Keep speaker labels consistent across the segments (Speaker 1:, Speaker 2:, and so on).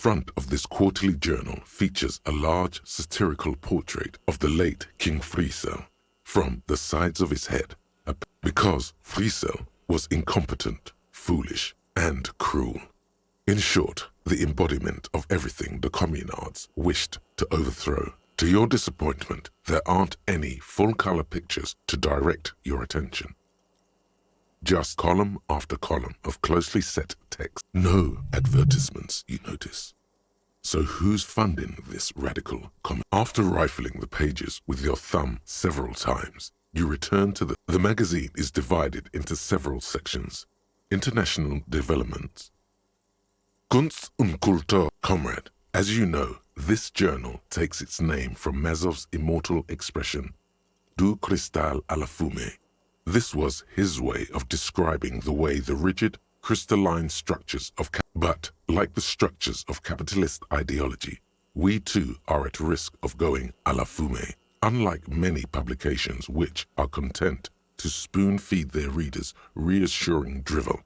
Speaker 1: front of this quarterly journal features a large satirical portrait of the late King Friesel from the sides of his head, because Friesel was incompetent, foolish, and cruel. In short, the embodiment of everything the communards wished to overthrow. To your disappointment, there aren't any full-color pictures to direct your attention. Just column after column of closely set text. No advertisements, you notice. So who's funding this radical comment? After rifling the pages with your thumb several times, you return to the magazine is divided into several sections. International developments. Kunst und Kultur, comrade. As you know, this journal takes its name from Mazov's immortal expression, du cristal à la fumée. This was his way of describing the way the rigid, crystalline structures of but, like the structures of capitalist ideology, we too are at risk of going à la fumée. Unlike many publications which are content to spoon-feed their readers reassuring drivel,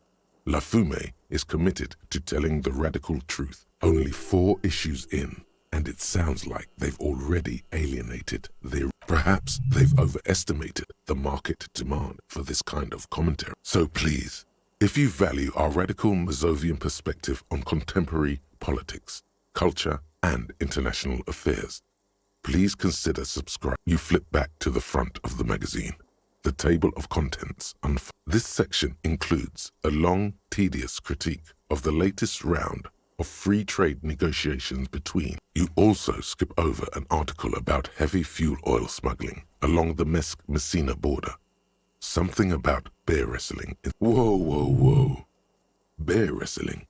Speaker 1: La Fumée is committed to telling the radical truth. Only 4 issues in, and it sounds like they've already alienated their... Perhaps they've overestimated the market demand for this kind of commentary. So please, if you value our radical Mazovian perspective on contemporary politics, culture, and international affairs, please consider subscribing. You flip back to the front of the magazine. The table of contents. This section includes a long, tedious critique of the latest round of free trade negotiations between. You also skip over an article about heavy fuel oil smuggling along the Messina border. Something about bear wrestling. Whoa. Bear wrestling.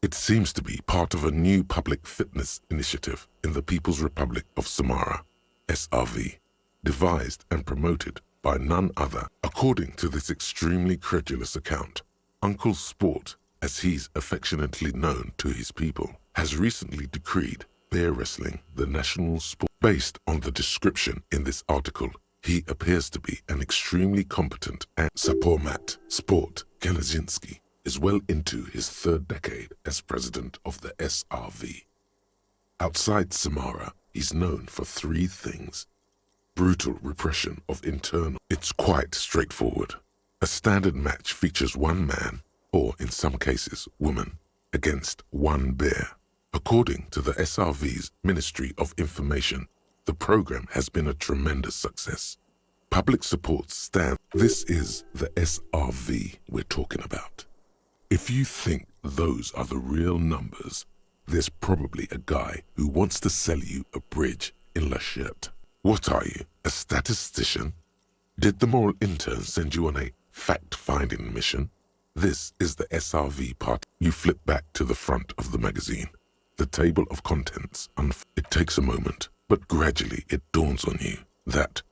Speaker 1: It seems to be part of a new public fitness initiative in the People's Republic of Samara, SRV, devised and promoted by none other. According to this extremely credulous account, Uncle Sport, as he's affectionately known to his people, has recently decreed bear wrestling the national sport. Based on the description in this article, he appears to be an extremely competent and Sapormat Sport Kanazinski is well into his 3rd decade as president of the SRV. Outside Samara, he's known for 3 things. Brutal repression of internal. It's quite straightforward. A standard match features 1 man, or in some cases woman, against 1 bear. According to the SRV's Ministry of Information, the program has been a tremendous success. Public support stands. This is the SRV we're talking about. If you think those are the real numbers, there's probably a guy who wants to sell you a bridge in La Cherte. What are you, a statistician? Did the moral intern send you on a fact-finding mission? This is the SRV part. You flip back to the front of the magazine. The table of contents. It takes a moment, but gradually it dawns on you that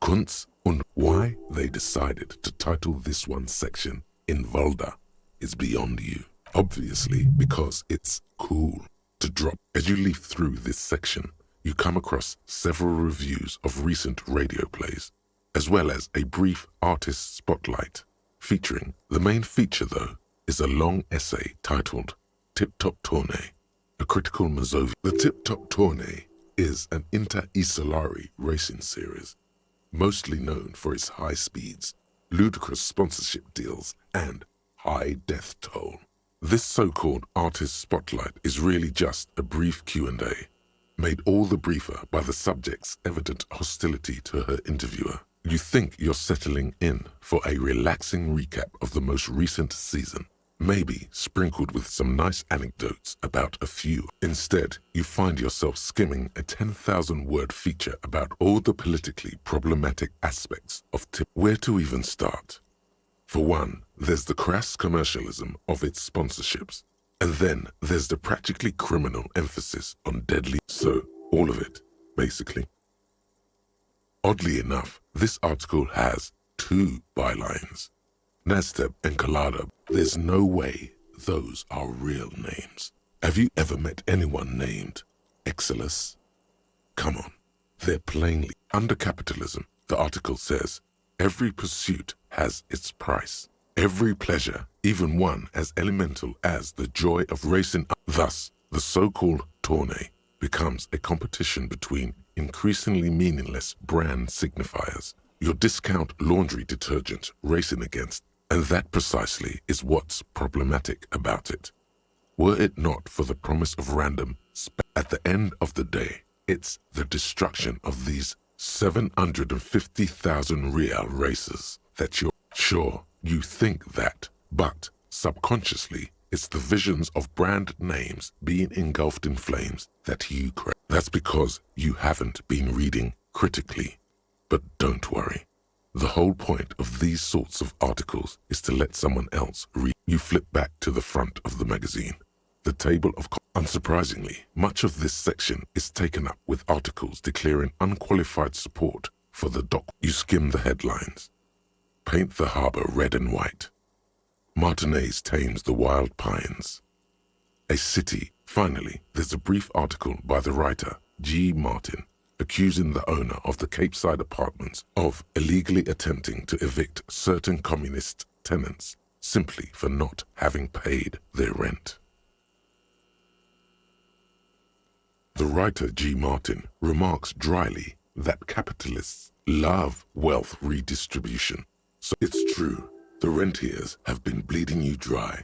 Speaker 1: Kunst und why they decided to title this one section in Volda is beyond you. Obviously, because it's cool to drop. As you leaf through this section, you come across several reviews of recent radio plays, as well as a brief artist spotlight featuring. The main feature, though, is a long essay titled Tip Top Tournée, a critical Mazovian. The Tip Top Tournée is an inter-Isolari racing series, mostly known for its high speeds, ludicrous sponsorship deals, and high death toll. This so-called artist spotlight is really just a brief Q&A, made all the briefer by the subject's evident hostility to her interviewer. You think you're settling in for a relaxing recap of the most recent season, maybe sprinkled with some nice anecdotes about a few. Instead, you find yourself skimming a 10,000-word feature about all the politically problematic aspects of TIP. Where to even start? For one, there's the crass commercialism of its sponsorships. And then there's the practically criminal emphasis on deadly. So, all of it, basically. Oddly enough, this article has 2 bylines. Nasteb and Kalada. There's no way those are real names. Have you ever met anyone named Exilus? Come on, they're plainly. Under capitalism, the article says, every pursuit has its price. Every pleasure, even one as elemental as the joy of racing. Thus, The so-called tourney becomes a competition between increasingly meaningless brand signifiers, your discount laundry detergent racing against, and that precisely is what's problematic about it. Were it not for the promise of random, at the end of the day, it's the destruction of these 750,000 real races that you're sure you think that, but subconsciously, it's the visions of brand names being engulfed in flames that you crave. That's because you haven't been reading critically. But don't worry. The whole point of these sorts of articles is to let someone else read. You flip back to the front of the magazine. The table of unsurprisingly, much of this section is taken up with articles declaring unqualified support for the dock. You skim the headlines. Paint the harbor red and white. Martinez tames the wild pines. A city. Finally, there's a brief article by the writer, G. Martin, accusing the owner of the Cape Side apartments of illegally attempting to evict certain communist tenants simply for not having paid their rent. The writer G. Martin remarks dryly that capitalists love wealth redistribution. So it's true, the rentiers have been bleeding you dry.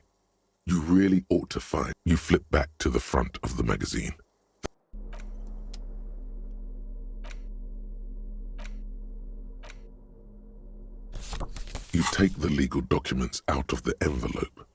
Speaker 1: You really ought to find. You flip back to the front of the magazine. You take the legal documents out of the envelope,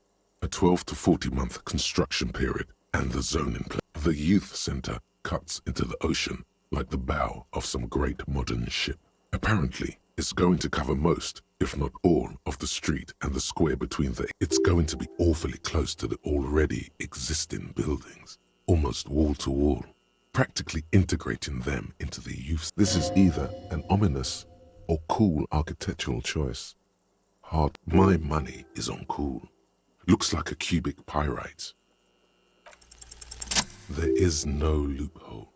Speaker 1: a 12 to 40 month construction period, and the zoning plan. The youth center cuts into the ocean like the bow of some great modern ship. Apparently, it's going to cover most, if not all, of the street and the square between the. It's going to be awfully close to the already existing buildings, almost wall to wall, practically integrating them into the youth. This is either an ominous or cool architectural choice. Hard. My money is on cool. Looks like a cubic pyrite. There is no loophole.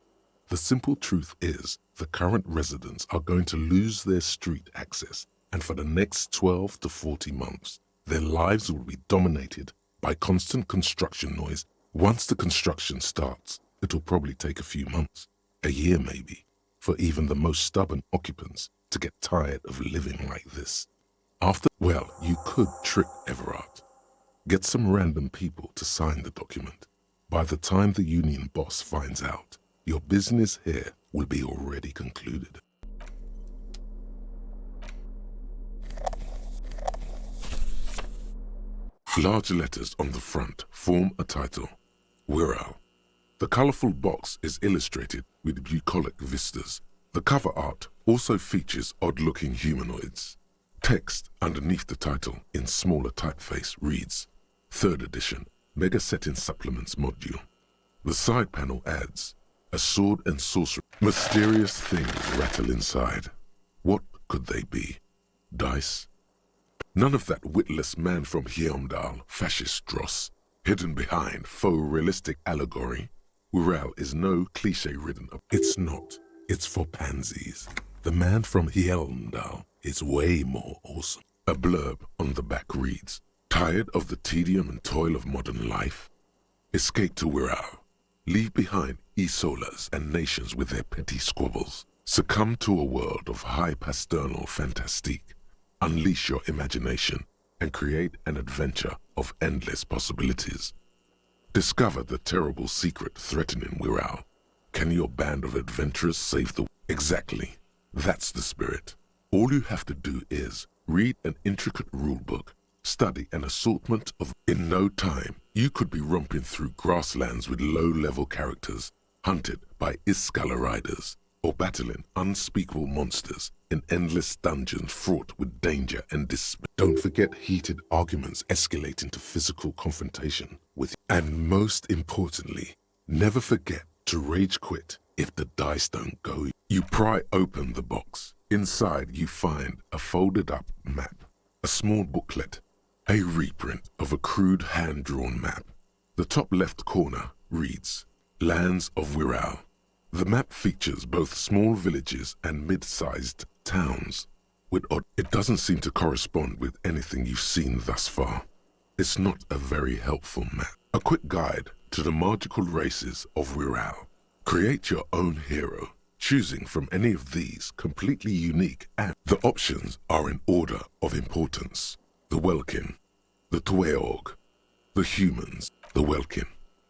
Speaker 1: The simple truth is the current residents are going to lose their street access, and for the next 12 to 40 months, their lives will be dominated by constant construction noise. Once the construction starts, it'll probably take a few months, a year maybe, for even the most stubborn occupants to get tired of living like this. Well, you could trick Everard. Get some random people to sign the document. By the time the union boss finds out, your business here will be already concluded. Large letters on the front form a title, Wirral. The colorful box is illustrated with bucolic vistas. The cover art also features odd-looking humanoids. Text underneath the title in smaller typeface reads, 3rd edition, Mega Setting Supplements Module. The side panel adds, a sword and sorcery. Mysterious things rattle inside. What could they be? Dice? None of that witless man from Heimdall, fascist dross, hidden behind faux realistic allegory. Wirral is no cliche-ridden. It's not. It's for pansies. The man from Heimdall is way more awesome. A blurb on the back reads, tired of the tedium and toil of modern life? Escape to Wirral. Leave behind Isolas and nations with their petty squabbles. Succumb to a world of high pasternal fantastique. Unleash your imagination and create an adventure of endless possibilities. Discover the terrible secret threatening Wirral. Can your band of adventurers save the... Exactly. That's the spirit. All you have to do is read an intricate rulebook, study an assortment of... In no time, you could be romping through grasslands with low-level characters, hunted by Iskala riders, or battling unspeakable monsters in endless dungeons fraught with danger and despair. Don't forget heated arguments escalating to physical confrontation with... And most importantly, never forget to rage quit if the dice don't go. You pry open the box. Inside you find a folded up map, a small booklet, a reprint of a crude hand-drawn map. The top left corner reads, Lands of Wirral. The map features both small villages and mid-sized towns. It doesn't seem to correspond with anything you've seen thus far. It's not a very helpful map. A quick guide to the magical races of Wirral. Create your own hero, choosing from any of these completely unique, and the options are in order of importance. The Welkin, the Tweog, the humans. The Welkin,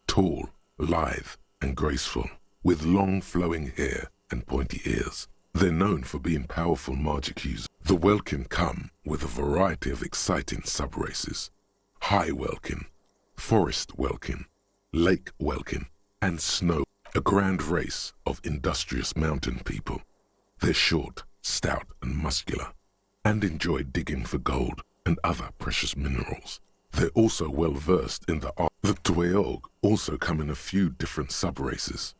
Speaker 1: tall, lithe, and graceful, with long flowing hair and pointy ears. They're known for being powerful magic users. The Welkin come with a variety of exciting subraces. High Welkin, Forest Welkin, Lake Welkin, and Snow, a grand race of industrious mountain people. They're short, stout, and muscular, and enjoy digging for gold and other precious minerals. They're also well versed in the art. The Tweog also come in a few different subraces.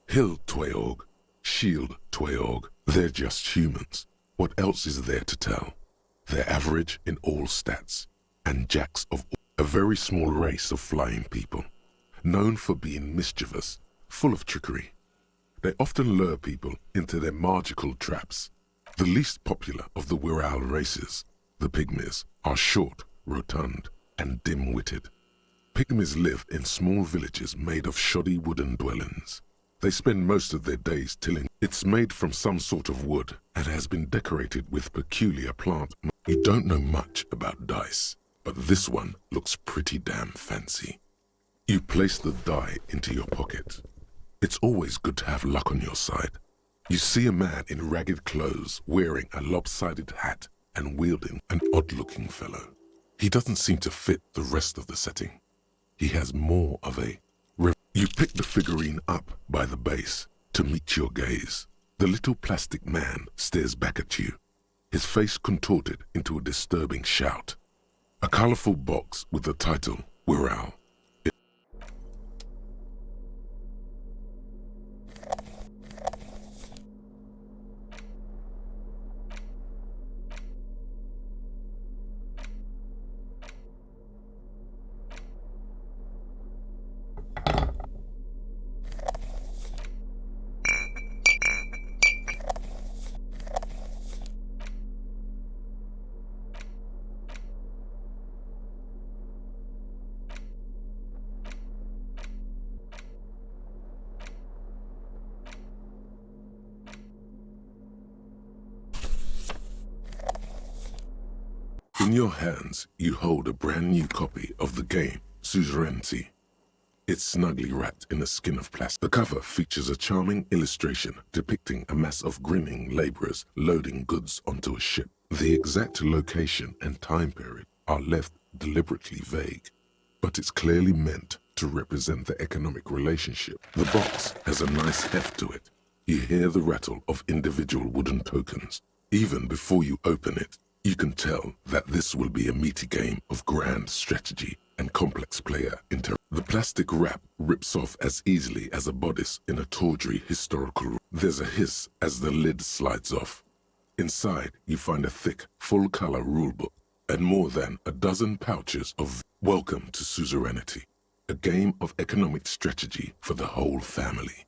Speaker 1: Hill Tweog, Shield Tweog, they're just humans. What else is there to tell? They're average in all stats, and jacks of all. A very small race of flying people, known for being mischievous, full of trickery. They often lure people into their magical traps. The least popular of the Wirral races, the Pygmies, are short, rotund, and dim-witted. Pygmies live in small villages made of shoddy wooden dwellings. They spend most of their days tilling. It's made from some sort of wood and has been decorated with peculiar plant. You don't know much about dice, but this one looks pretty damn fancy. You place the die into your pocket. It's always good to have luck on your side. You see a man in ragged clothes wearing a lopsided hat and wielding an odd-looking fellow. He doesn't seem to fit the rest of the setting. He has more of a... You pick the figurine up by the base to meet your gaze. The little plastic man stares back at you, his face contorted into a disturbing shout. A colorful box with the title, Wirral. In your hands, you hold a brand new copy of the game, Suzerainty. It's snugly wrapped in a skin of plastic. The cover features a charming illustration depicting a mass of grinning laborers loading goods onto a ship. The exact location and time period are left deliberately vague, but it's clearly meant to represent the economic relationship. The box has a nice heft to it. You hear the rattle of individual wooden tokens. Even before you open it, you can tell that this will be a meaty game of grand strategy and complex player interaction. The plastic wrap rips off as easily as a bodice in a tawdry historical. There's a hiss as the lid slides off. Inside, you find a thick, full-color rulebook and more than a dozen pouches of Welcome to Suzerainty, a game of economic strategy for the whole family.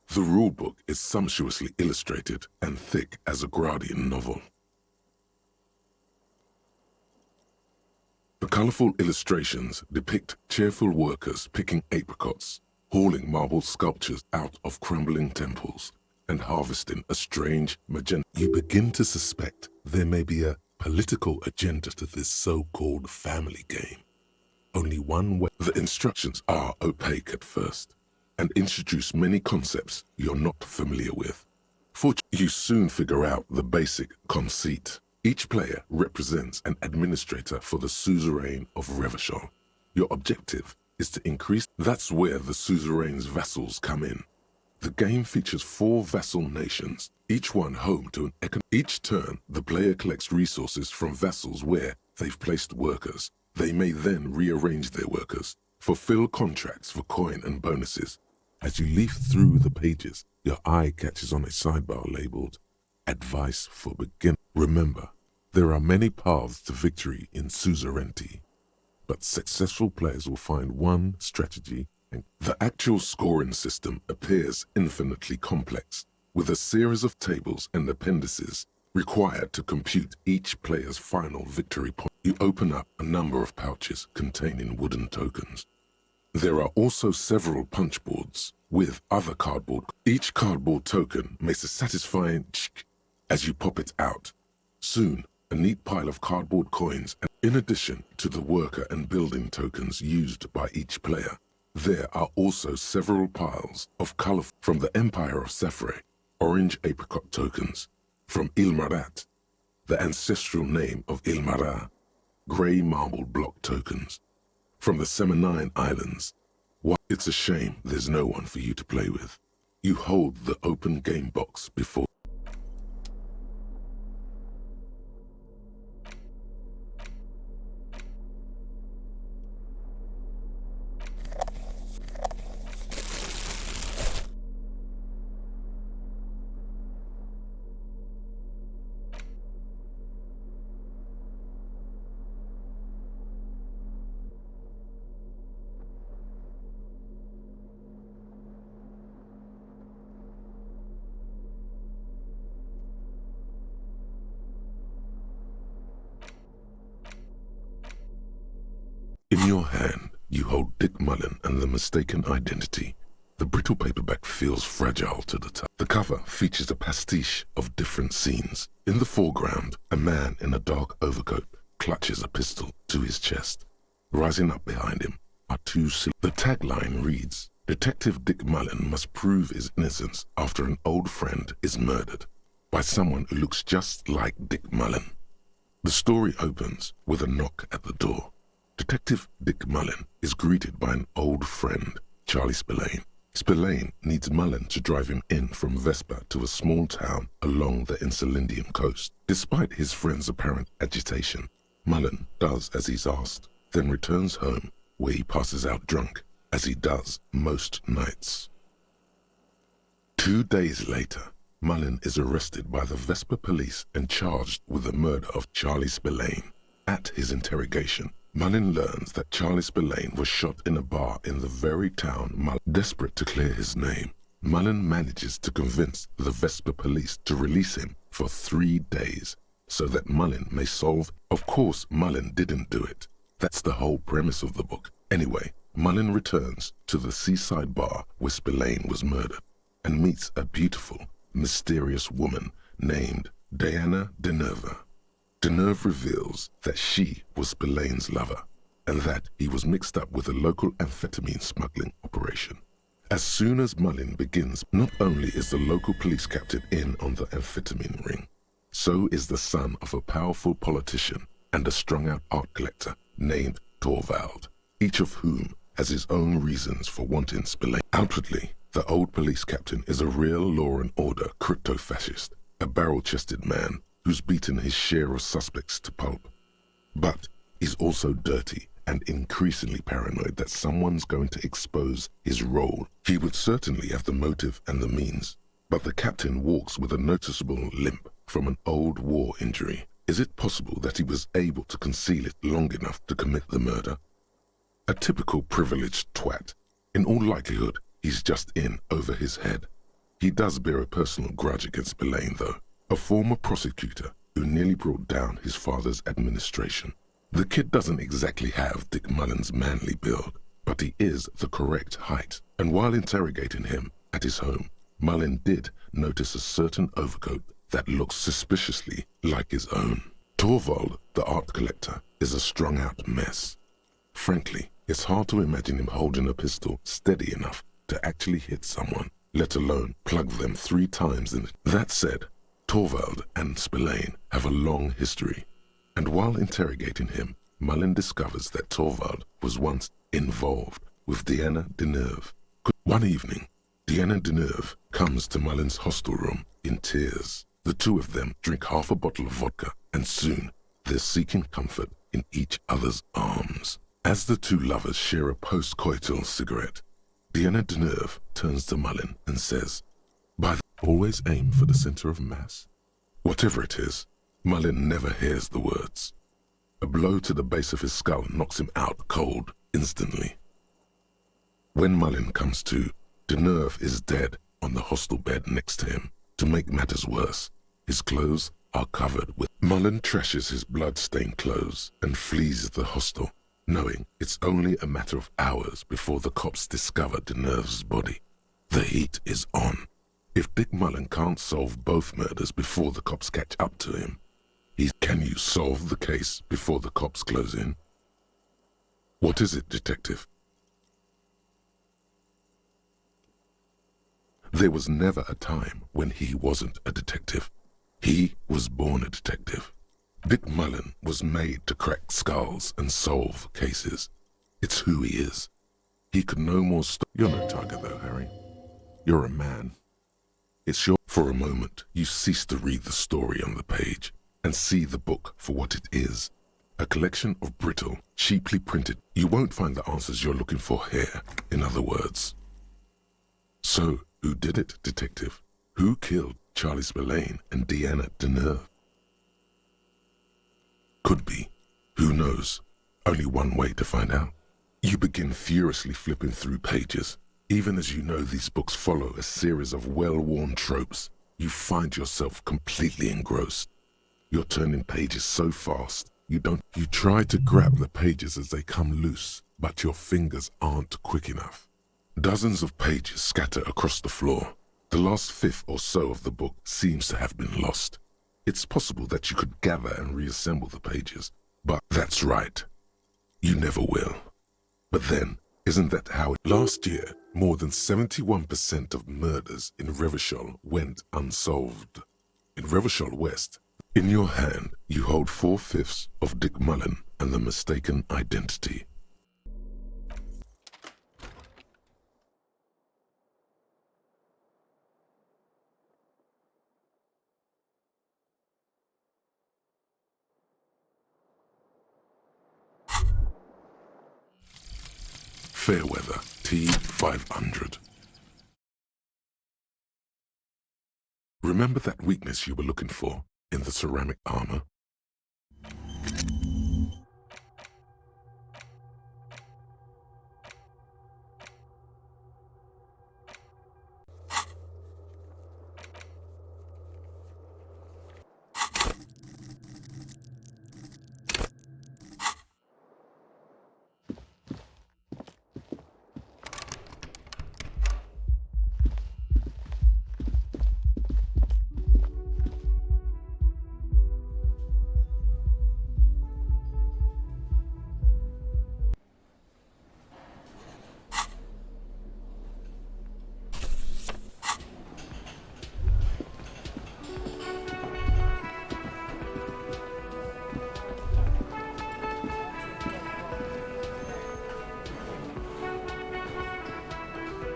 Speaker 1: The rulebook is sumptuously illustrated and thick as a Gradian novel. The colorful illustrations depict cheerful workers picking apricots, hauling marble sculptures out of crumbling temples, and harvesting a strange magenta. You begin to suspect there may be a political agenda to this so-called family game. Only one way. The instructions are opaque at first and introduce many concepts you're not familiar with. Fortunately, you soon figure out the basic conceit. Each player represents an administrator for the suzerain of Revachol. Your objective is to increase. That's where the suzerain's vassals come in. The game features 4 vassal nations, each one home to an Each turn, the player collects resources from vassals where they've placed workers. They may then rearrange their workers, fulfill contracts for coin and bonuses. As you leaf through the pages, your eye catches on a sidebar labeled Advice for Beginners. Remember, there are many paths to victory in Suzerainty, but successful players will find one strategy. And the actual scoring system appears infinitely complex, with a series of tables and appendices required to compute each player's final victory point. You open up a number of pouches containing wooden tokens. There are also several punch boards with other cardboard. Each cardboard token makes a satisfying ch as you pop it out. Soon, a neat pile of cardboard coins, in addition to the worker and building tokens used by each player. There are also several piles of color from the Empire of Safre, orange apricot tokens, from Ilmarat, the ancestral name of Ilmara, grey marble block tokens, from the Seminine Islands. Why, it's a shame there's no one for you to play with. You hold the open game box before. In your hand, you hold Dick Mullen and the Mistaken Identity. The brittle paperback feels fragile to the touch. The cover features a pastiche of different scenes. In the foreground, a man in a dark overcoat clutches a pistol to his chest. Rising up behind him are two The tagline reads, "Detective Dick Mullen must prove his innocence after an old friend is murdered by someone who looks just like Dick Mullen." The story opens with a knock at the door. Detective Dick Mullen is greeted by an old friend, Charlie Spillane. Spillane needs Mullen to drive him in from Vespa to a small town along the Insulindian coast. Despite his friend's apparent agitation, Mullen does as he's asked, then returns home where he passes out drunk, as he does most nights. 2 days later, Mullen is arrested by the Vespa police and charged with the murder of Charlie Spillane. At his interrogation, Mullen learns that Charlie Spillane was shot in a bar in the very town Mullen. Desperate to clear his name, Mullen manages to convince the Vespa police to release him for 3 days so that Mullen may solve. Of course, Mullen didn't do it. That's the whole premise of the book. Anyway, Mullen returns to the seaside bar where Spillane was murdered and meets a beautiful, mysterious woman named Diana Deneuve. Deneuve reveals that she was Spillane's lover and that he was mixed up with a local amphetamine smuggling operation. As soon as Mullen begins, not only is the local police captain in on the amphetamine ring, so is the son of a powerful politician and a strung-out art collector named Torvald, each of whom has his own reasons for wanting Spillane. Outwardly, the old police captain is a real law and order crypto-fascist, a barrel-chested man who's beaten his share of suspects to pulp. But he's also dirty and increasingly paranoid that someone's going to expose his role. He would certainly have the motive and the means, but the captain walks with a noticeable limp from an old war injury. Is it possible that he was able to conceal it long enough to commit the murder? A typical privileged twat. In all likelihood, he's just in over his head. He does bear a personal grudge against Spillane, though, a former prosecutor who nearly brought down his father's administration. The kid doesn't exactly have Dick Mullen's manly build, but he is the correct height. And while interrogating him at his home, Mullen did notice a certain overcoat that looks suspiciously like his own. Torvald, the art collector, is a strung-out mess. Frankly, it's hard to imagine him holding a pistol steady enough to actually hit someone, let alone plug them 3 times in it. That said, Torvald and Spillane have a long history, and while interrogating him, Mullen discovers that Torvald was once involved with Diana Deneuve. One evening, Diana Deneuve comes to Mullen's hostel room in tears. The two of them drink half a bottle of vodka, and soon they're seeking comfort in each other's arms. As the two lovers share a post-coital cigarette, Diana Deneuve turns to Mullen and says, "Always aim for the center of mass." Whatever it is, Mullen never hears the words. A blow to the base of his skull knocks him out cold instantly. When Mullen comes to, Deneuve is dead on the hostel bed next to him. To make matters worse, his clothes are covered with. Mullen trashes his blood-stained clothes and flees the hostel. knowing it's only a matter of hours before the cops discover Deneuve's body. The heat is on. If Dick Mullen can't solve both murders before the cops catch up to him, can you solve the case before the cops close in? What is it, detective? There was never a time when he wasn't a detective. He was born a detective. Dick Mullen was made to crack skulls and solve cases. It's who he is. He could no more stop. You're no tiger though, Harry. You're a man. It's your... For a moment, you cease to read the story on the page and see the book for what it is. A collection of brittle, cheaply printed... You won't find the answers you're looking for here, in other words. So, who did it, detective? Who killed Charlie Spillane and Deanna Deneuve? Could be. Who knows? Only one way to find out. You begin furiously flipping through pages. Even as you know these books follow a series of well-worn tropes, you find yourself completely engrossed. You're turning pages so fast, you try to grab the pages as they come loose, but your fingers aren't quick enough. Dozens of pages scatter across the floor. The last fifth or so of the book seems to have been lost. It's possible that you could gather and reassemble the pages, but that's right. You never will. But then, isn't that how it... Last year, more than 71% of murders in Revachol went unsolved. In Revachol West, in your hand, you hold 4/5 of Dick Mullen and the mistaken identity. Fairweather T500. Remember that weakness you were looking for in the ceramic armor?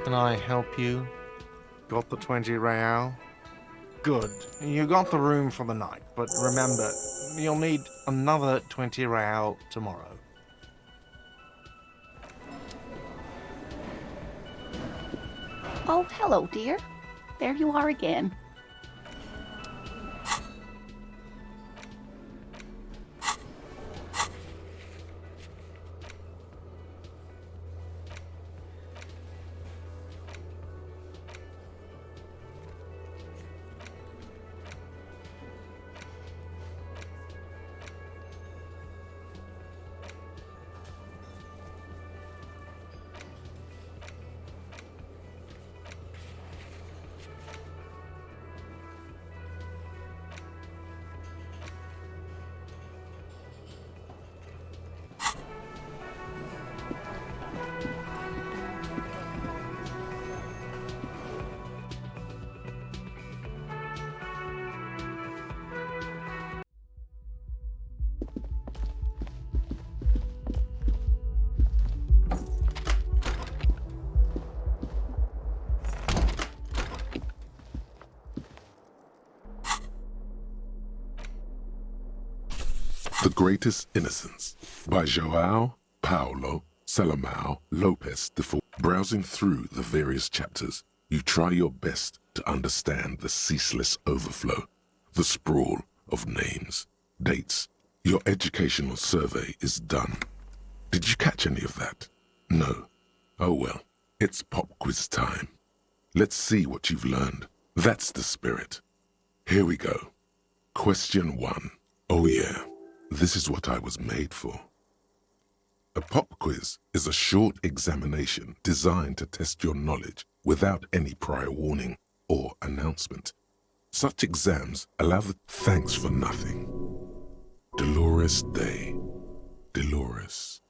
Speaker 2: Can I help you? Got the 20 real? Good. You got the room for the night, but remember, you'll need another 20 real tomorrow.
Speaker 3: Oh, hello, dear. There you are again.
Speaker 1: The Greatest Innocence by João Paulo Salomão Lopes de Fo. Browsing through the various chapters, you try your best to understand the ceaseless overflow, the sprawl of names, dates. Your educational survey is done. Did you catch any of that? No. Oh well, it's pop quiz time. Let's see what you've learned. That's the spirit. Here we go. Question 1. Oh yeah. This is what I was made for. A pop quiz is a short examination designed to test your knowledge without any prior warning or announcement. Such exams allow the thanks for nothing. Dolores Day. Dolores.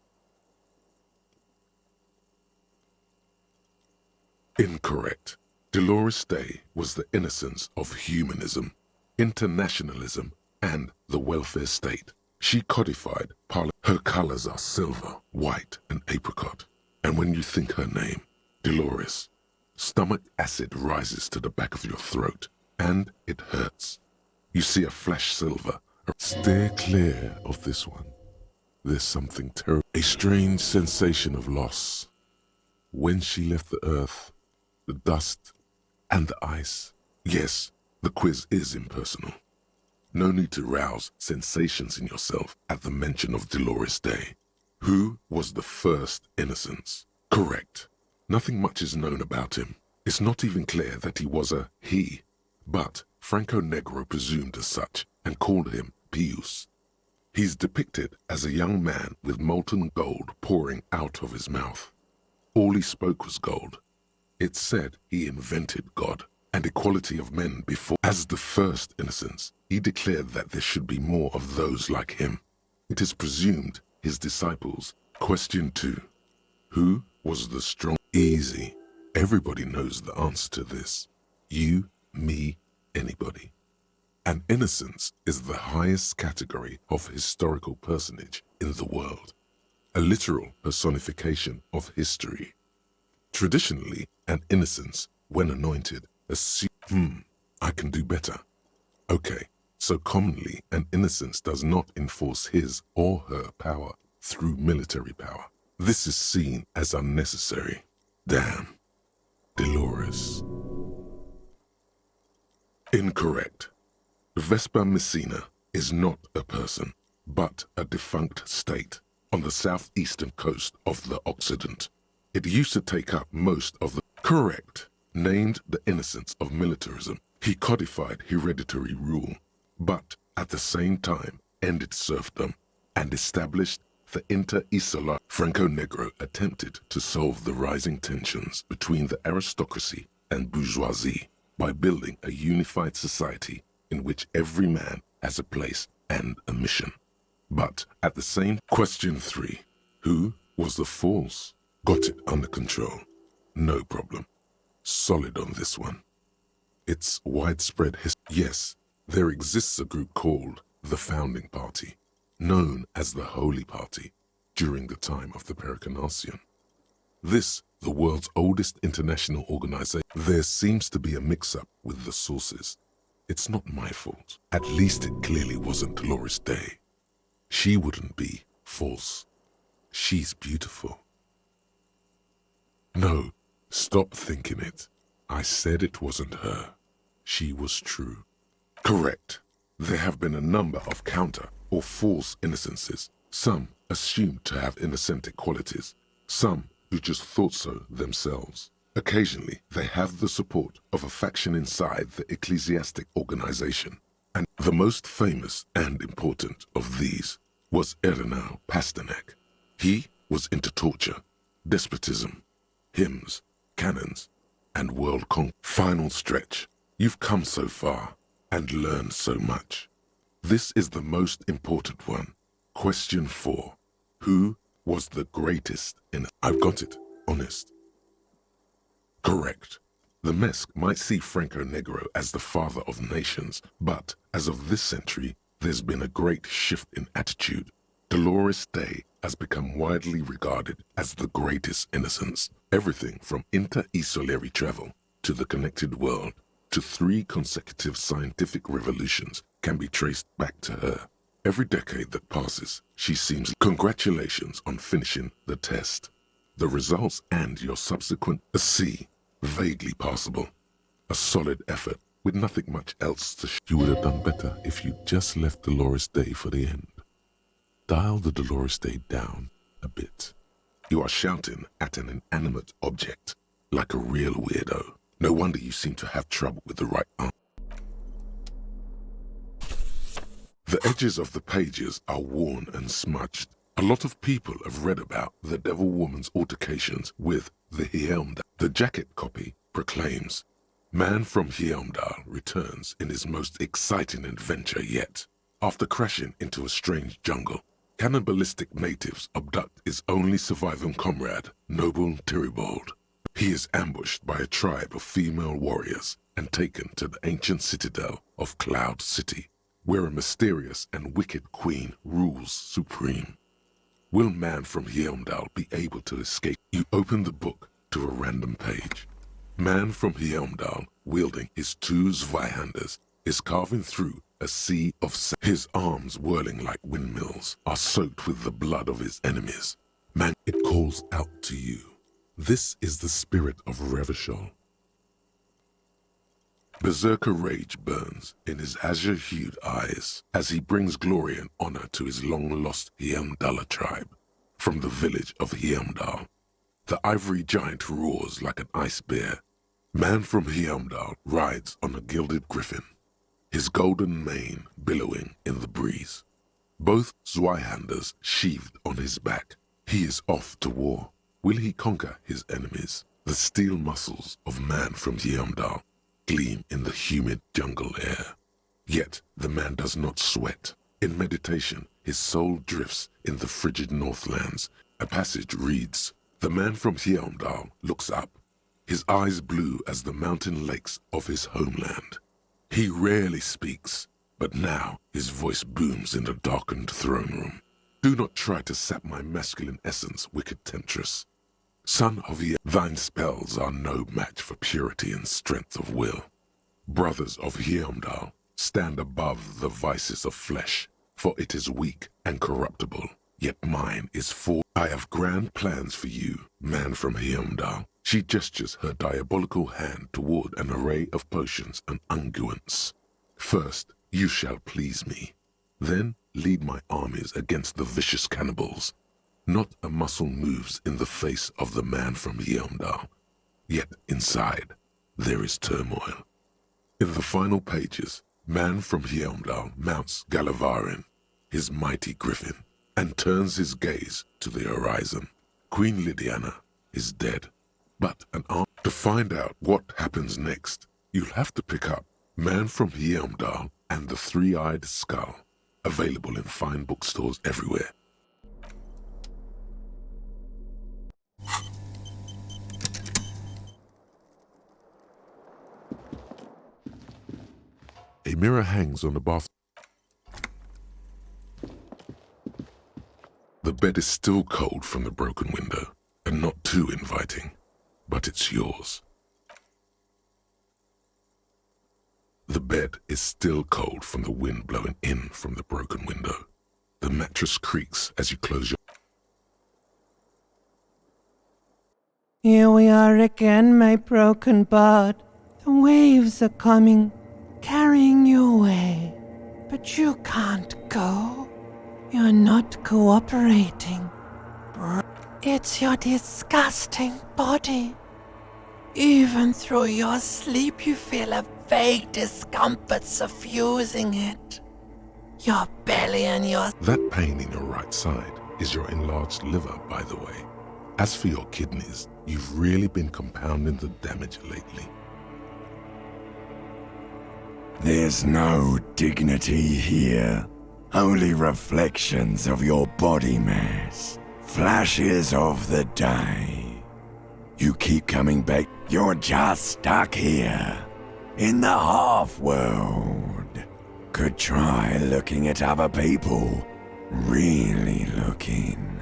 Speaker 1: Incorrect. Dolores Day was the innocence of humanism, internationalism, and the welfare state. She codified her colors are silver, white, and apricot. And when you think her name, Dolores, stomach acid rises to the back of your throat, and it hurts. You see a flash silver. Steer clear of this one. There's something terrible. A strange sensation of loss. When she left the earth, the dust, and the ice. Yes, the quiz is impersonal. No need to rouse sensations in yourself at the mention of Dolores Day. Who was the first innocence? Correct. Nothing much is known about him. It's not even clear that he was a he, but Franco Negro presumed as such and called him Pius. He's depicted as a young man with molten gold pouring out of his mouth. All he spoke was gold. It's said he invented God and equality of men before. As the first innocence, he declared that there should be more of those like him. It is presumed his disciples. Question 2. Who was the strong? Easy. Everybody knows the answer to this. You, me, anybody. An innocence is the highest category of historical personage in the world, a literal personification of history. Traditionally, an innocence, when anointed, I can do better. Okay, so commonly an innocence does not enforce his or her power through military power. This is seen as unnecessary. Damn. Dolores. Incorrect. Vespa Messina is not a person, but a defunct state on the southeastern coast of the Occident. It used to take up most of the... Correct. Named the innocence of militarism, he codified hereditary rule, but at the same time ended serfdom and established the inter-Isola. Franco Negro attempted to solve the rising tensions between the aristocracy and bourgeoisie by building a unified society in which every man has a place and a mission. But at the same... Question 3. Who was the false? Got it under control. No problem. Solid on this one. It's widespread history. Yes, there exists a group called the Founding Party, known as the Holy Party, during the time of the Pericarnacian. This, the world's oldest international organization. There seems to be a mix-up with the sources. It's not my fault. At least it clearly wasn't Dolores Day. She wouldn't be false. She's beautiful. No, stop thinking it. I said it wasn't her. She was true. Correct. There have been a number of counter or false innocences. Some assumed to have innocentic qualities. Some who just thought so themselves. Occasionally, they have the support of a faction inside the ecclesiastic organization. And the most famous and important of these was Ernest Pasternak. He was into torture, despotism, hymns, cannons, and world conquest. Final stretch. You've come so far and learned so much. This is the most important one. Question 4. Who was the greatest in... I've got it. Honest. Correct. The Mesk might see Franco Negro as the father of nations, but as of this century, there's been a great shift in attitude. Dolores Day has become widely regarded as the greatest innocence. Everything from inter-esolary travel to the connected world to 3 consecutive scientific revolutions can be traced back to her. Every decade that passes, she seems... Congratulations on finishing the test. The results and your subsequent C, vaguely passable. A solid effort with nothing much else to You would have done better if you just left Dolores Day for the end. Dial the Dolores Day down a bit. You are shouting at an inanimate object, like a real weirdo. No wonder you seem to have trouble with the right answer. The edges of the pages are worn and smudged. A lot of people have read about the Devil Woman's altercations with the Heimdall. The jacket copy proclaims, "Man from Heimdall returns in his most exciting adventure yet. After crashing into a strange jungle, cannibalistic natives abduct his only surviving comrade, Noble Tiribold. He is ambushed by a tribe of female warriors and taken to the ancient citadel of Cloud City, where a mysterious and wicked queen rules supreme. Will Man from Heimdall be able to escape?" You open the book to a random page. Man from Heimdall, wielding his two Zweihanders, is carving through a sea of sand. His arms, whirling like windmills, are soaked with the blood of his enemies. Man, it calls out to you. This is the spirit of Revachol. Berserker rage burns in his azure-hued eyes as he brings glory and honor to his long-lost Heimdall tribe. From the village of Heimdall, the ivory giant roars like an ice bear. Man from Heimdall rides on a gilded griffin, his golden mane billowing in the breeze. Both Zweihanders sheathed on his back. He is off to war. Will he conquer his enemies? The steel muscles of Man from Heimdall gleam in the humid jungle air. Yet the man does not sweat. In meditation, his soul drifts in the frigid northlands. A passage reads, "The man from Heimdall looks up, his eyes blue as the mountain lakes of his homeland. He rarely speaks, but now his voice booms in the darkened throne room. Do not try to sap my masculine essence, wicked temptress. Son of thine spells are no match for purity and strength of will. Brothers of Heimdall, stand above the vices of flesh, for it is weak and corruptible, yet mine is full. I have grand plans for you, Man from Heimdall." She gestures her diabolical hand toward an array of potions and unguents. "First, you shall please me. Then lead my armies against the vicious cannibals. Not a muscle moves in the face of the Man from Heimdall. Yet inside, there is turmoil." In the final pages, Man from Heimdall mounts Galavarin, his mighty griffin, and turns his gaze to the horizon. Queen Lydiana is dead, but an arm. To find out what happens next, you'll have to pick up Man from Heimdall and the Three-Eyed Skull, available in fine bookstores everywhere. A mirror hangs on the bath. The bed is still cold from the broken window, and not too inviting, but it's yours. The bed is still cold from the wind blowing in from the broken window. The mattress creaks as you close your...
Speaker 4: Here we are again, my broken bud. The waves are coming, carrying you away. But you can't go. You're not cooperating. It's your disgusting body. Even through your sleep you feel a vague discomfort suffusing it. Your belly and your...
Speaker 1: That pain in your right side is your enlarged liver, by the way. As for your kidneys, you've really been compounding the damage lately.
Speaker 5: There's no dignity here. Only reflections of your body mass. Flashes of the day. You keep coming back. You're just stuck here. In the half-world. Could try looking at other people. Really looking.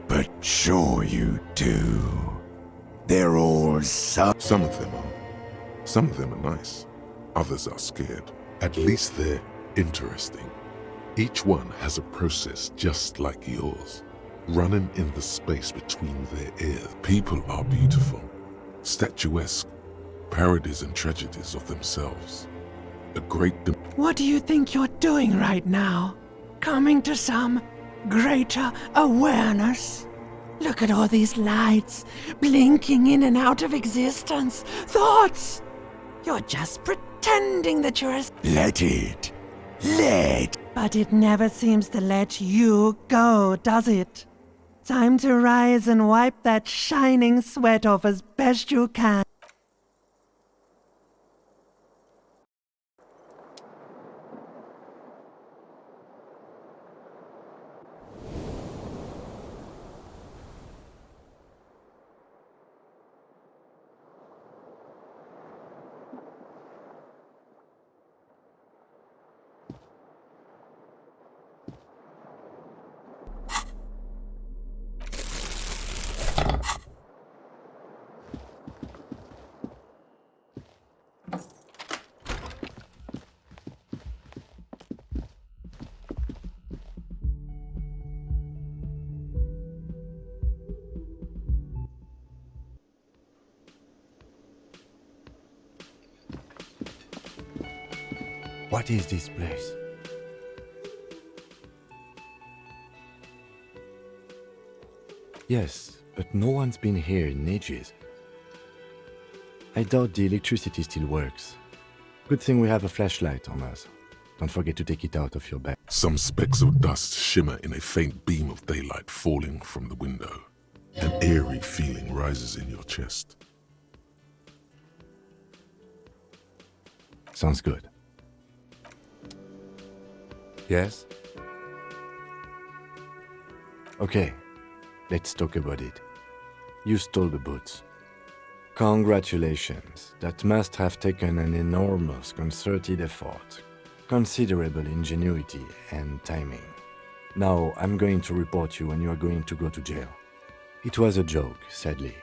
Speaker 5: But sure you do. They're all so...
Speaker 1: Some of them are. Some of them are nice. Others are scared. At least they're interesting. Each one has a process just like yours, running in the space between their ears. People are beautiful, statuesque, parodies and tragedies of themselves. A great...
Speaker 4: What do you think you're doing right now? Coming to some greater awareness? Look at all these lights, blinking in and out of existence. Thoughts! You're just pretending that you're...
Speaker 5: Let it. Let
Speaker 4: But it never seems to let you go, does it? Time to rise and wipe that shining sweat off as best you can.
Speaker 6: What is this place? Yes, but no one's been here in ages. I doubt the electricity still works. Good thing we have a flashlight on us. Don't forget to take it out of your bag.
Speaker 1: Some specks of dust shimmer in a faint beam of daylight falling from the window. An eerie feeling rises in your chest.
Speaker 6: Sounds good. Yes? Okay, let's talk about it. You stole the boots. Congratulations. That must have taken an enormous concerted effort, considerable ingenuity and timing. Now I'm going to report you and you are going to go to jail. It was a joke, sadly.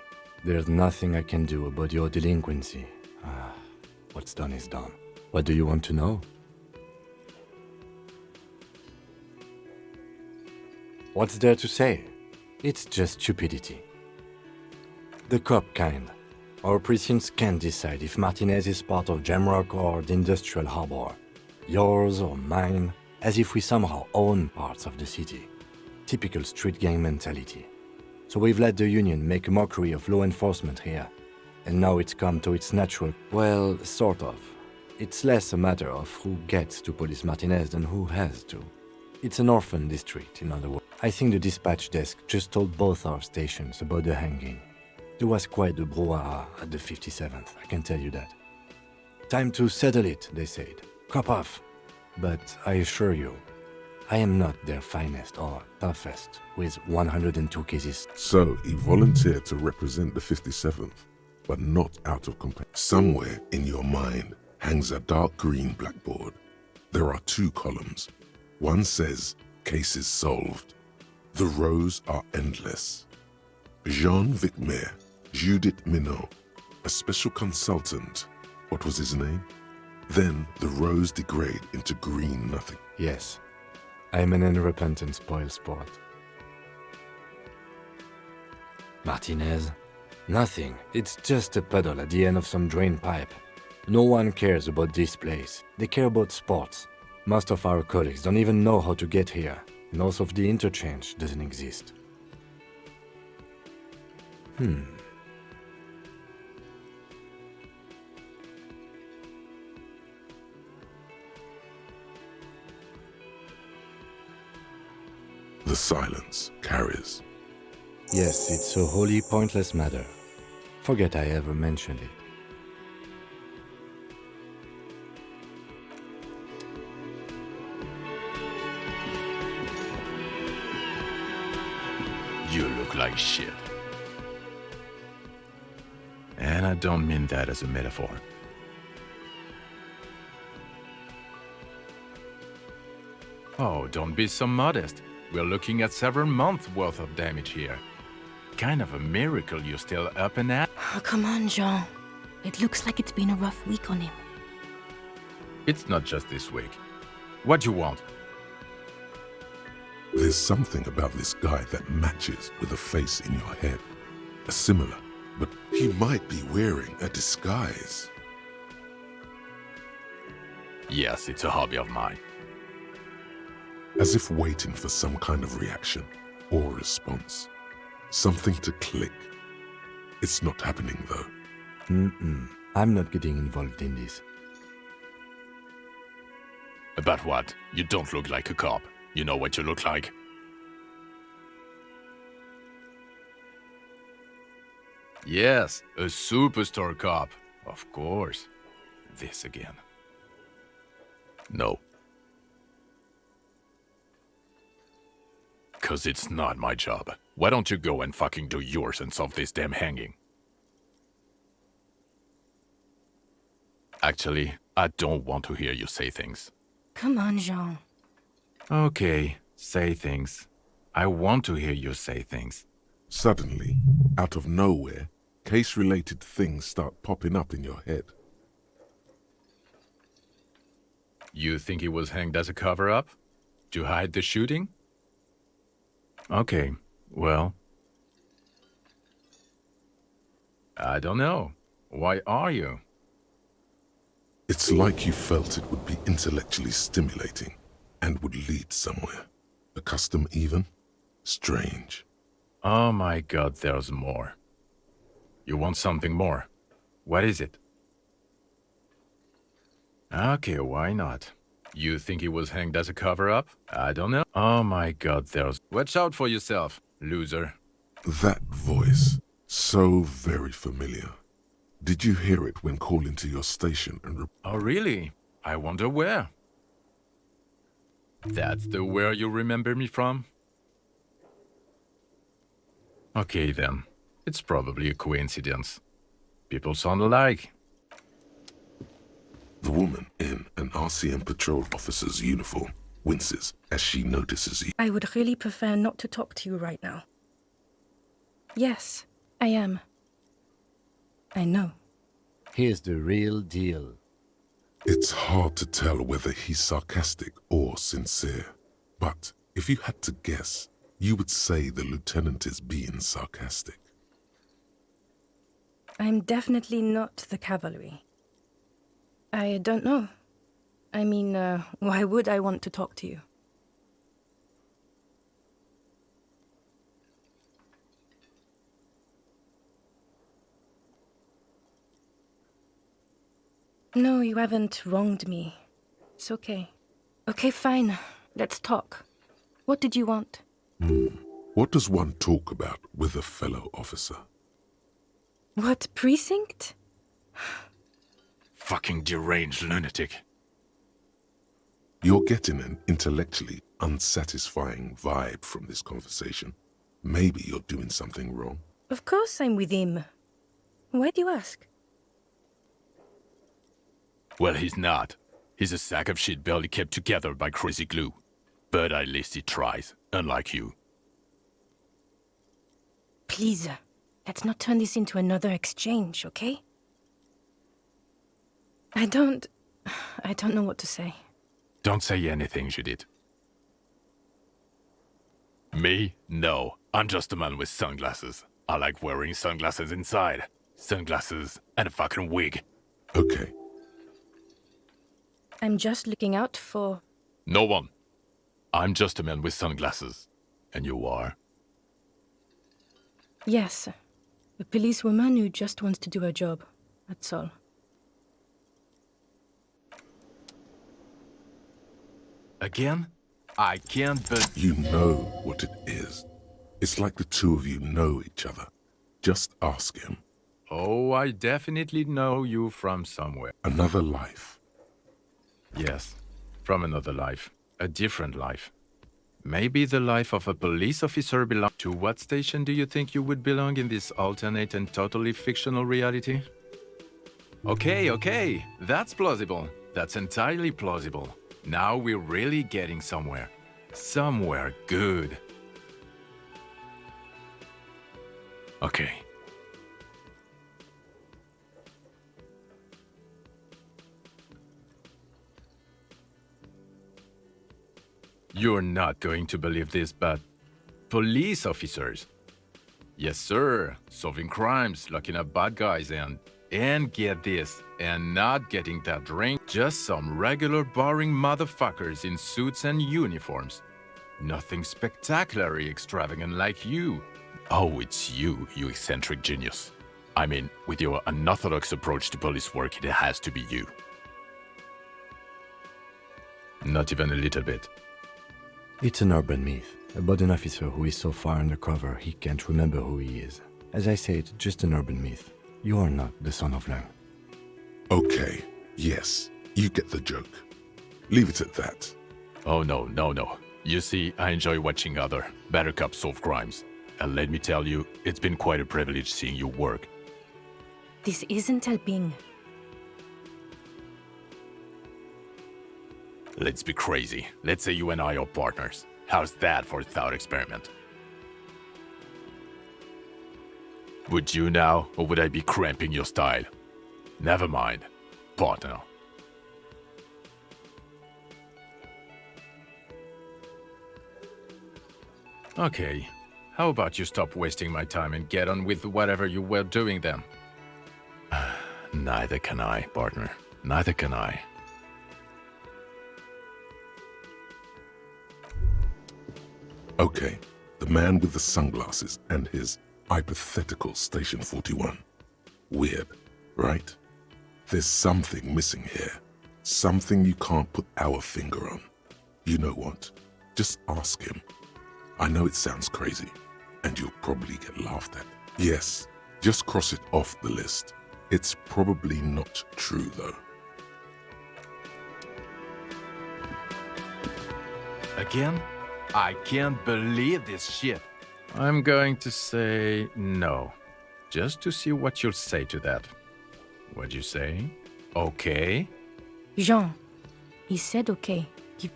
Speaker 6: There's nothing I can do about your delinquency. What's done is done. What do you want to know? What's there to say? It's just stupidity. The cop kind. Our precincts can't decide if Martinez is part of Jamrock or the Industrial Harbor. Yours or mine, as if we somehow own parts of the city. Typical street gang mentality. So we've let the Union make a mockery of law enforcement here. And now it's come to its natural... Well, sort of. It's less a matter of who gets to police Martinez than who has to. It's an orphan district, in other words. I think the dispatch desk just told both our stations about the hanging. There was quite the brouhaha at the 57th, I can tell you that. Time to settle it, they said. Cop off. But I assure you, I am not their finest or toughest, with 102 cases.
Speaker 1: So he volunteered to represent the 57th, but not out of compassion. Somewhere in your mind hangs a dark green blackboard. There are 2 columns. One says, cases solved. The rows are endless. Jean Vicmer, Judith Minot, a special consultant. What was his name? Then the rows degrade into green nothing.
Speaker 6: Yes, I'm an unrepentant spoilsport. Martinez? Nothing. It's just a puddle at the end of some drain pipe. No one cares about this place. They care about sports. Most of our colleagues don't even know how to get here. North of the interchange doesn't exist.
Speaker 1: The silence carries.
Speaker 6: Yes, it's a wholly pointless matter. Forget I ever mentioned it.
Speaker 7: You look like shit. And I don't mean that as a metaphor. Oh, don't be so modest. We're looking at several months' worth of damage here. Kind of a miracle you're still up and at.
Speaker 8: Oh, come on, Jean. It looks like it's been a rough week on him.
Speaker 7: It's not just this week. What do you want?
Speaker 1: There's something about this guy that matches with a face in your head. A similar, but he might be wearing a disguise.
Speaker 7: Yes, it's a hobby of mine.
Speaker 1: As if waiting for some kind of reaction or response. Something to click. It's not happening though.
Speaker 6: I'm not getting involved in this.
Speaker 7: About what? You don't look like a cop. You know what you look like? Yes, a superstar cop. Of course. This again. No. 'Cause it's not my job. Why don't you go and fucking do yours and solve this damn hanging? Actually, I don't want to hear you say things.
Speaker 8: Come on, Jean.
Speaker 7: Okay, say things. I want to hear you say things.
Speaker 1: Suddenly, out of nowhere, case-related things start popping up in your head.
Speaker 7: You think he was hanged as a cover-up? To hide the shooting? Okay, well... I don't know. Why are you?
Speaker 1: It's like you felt it would be intellectually stimulating and would lead somewhere. A custom even? Strange.
Speaker 7: Oh my god, there's more. You want something more? What is it? Okay, why not? You think he was hanged as a cover-up? I don't know. Oh my god, there's... Watch out for yourself, loser.
Speaker 1: That voice, so very familiar. Did you hear it when calling to your station and...
Speaker 7: Oh really? I wonder where. That's the where you remember me from? Okay then. It's probably a coincidence. People sound alike.
Speaker 1: The woman in an RCM patrol officer's uniform winces as she notices you.
Speaker 8: I would really prefer not to talk to you right now. Yes, I am. I know.
Speaker 6: Here's the real deal.
Speaker 1: It's hard to tell whether he's sarcastic or sincere. But if you had to guess, you would say the lieutenant is being sarcastic.
Speaker 8: I'm definitely not the cavalry. I don't know. I mean, why would I want to talk to you? No, you haven't wronged me. It's okay. Okay, fine. Let's talk. What did you want?
Speaker 1: What does one talk about with a fellow officer?
Speaker 8: What precinct?
Speaker 7: Fucking deranged lunatic.
Speaker 1: You're getting an intellectually unsatisfying vibe from this conversation. Maybe you're doing something wrong.
Speaker 8: Of course I'm with him. Why do you ask?
Speaker 7: Well, he's not. He's a sack of shit barely kept together by crazy glue. But at least he tries, unlike you.
Speaker 8: Please, let's not turn this into another exchange, okay? I don't know what to say.
Speaker 7: Don't say anything, Judith. Me? No. I'm just a man with sunglasses. I like wearing sunglasses inside. Sunglasses and a fucking wig.
Speaker 1: Okay.
Speaker 8: I'm just looking out for...
Speaker 7: No one. I'm just a man with sunglasses. And you are?
Speaker 8: Yes, a policewoman who just wants to do her job. That's all.
Speaker 7: Again? I can't but...
Speaker 1: You know what it is. It's like the two of you know each other. Just ask him.
Speaker 7: Oh, I definitely know you from somewhere.
Speaker 1: Another life.
Speaker 7: Yes, from another life. A different life. Maybe the life of a police officer belong... To what station do you think you would belong in this alternate and totally fictional reality? Okay, that's plausible. That's entirely plausible. Now we're really getting somewhere. Somewhere good. Okay. You're not going to believe this, but police officers. Yes, sir. Solving crimes, locking up bad guys, and get this, and not getting that drink. Just some regular boring motherfuckers in suits and uniforms. Nothing spectacularly extravagant like you. Oh, it's you, you eccentric genius. I mean, with your unorthodox approach to police work, it has to be you. Not even a little bit.
Speaker 6: It's an urban myth about an officer who is so far undercover he can't remember who he is. As I said, just an urban myth. You are not the son of Lang.
Speaker 1: Okay, yes, you get the joke. Leave it at that.
Speaker 7: Oh no. You see, I enjoy watching other better cops solve crimes. And let me tell you, it's been quite a privilege seeing you work.
Speaker 8: This isn't helping.
Speaker 7: Let's be crazy. Let's say you and I are partners. How's that for a thought experiment? Would you now, or would I be cramping your style? Never mind. Partner. Okay. How about you stop wasting my time and get on with whatever you were doing then? Neither can I, partner. Neither can I.
Speaker 1: Okay, the man with the sunglasses and his hypothetical Station 41. Weird, right? There's something missing here. Something you can't put our finger on. You know what? Just ask him. I know it sounds crazy, and you'll probably get laughed at. Yes, just cross it off the list. It's probably not true, though.
Speaker 7: Again? I can't believe this shit. I'm going to say no. Just to see what you'll say to that. What'd you say? Okay?
Speaker 8: Jean, he said okay.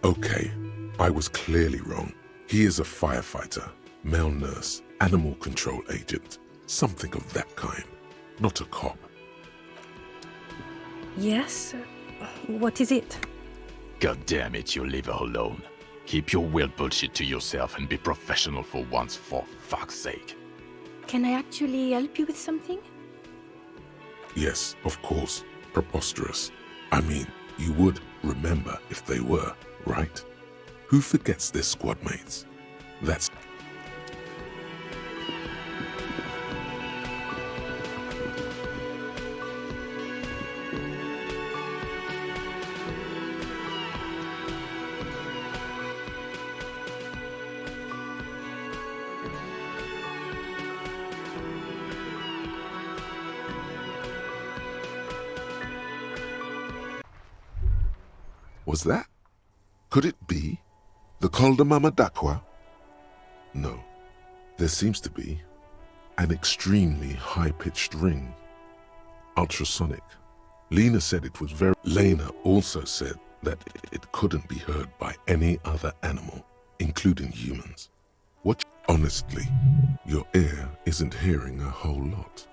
Speaker 1: Okay, I was clearly wrong. He is a firefighter, male nurse, animal control agent, something of that kind. Not a cop.
Speaker 8: Yes? What is it?
Speaker 7: God damn it, you leave her alone. Keep your weird bullshit to yourself and be professional for once, for fuck's sake.
Speaker 8: Can I actually help you with something?
Speaker 1: Yes, of course. Preposterous. I mean, you would remember if they were, right? Who forgets their squad mates? That's... Was that? Could it be the Col de Mama d'Aqua? No. There seems to be an extremely high-pitched ring. Ultrasonic. Lena said it was very... Lena also said that it couldn't be heard by any other animal, including humans. What? Honestly, your ear isn't hearing a whole lot.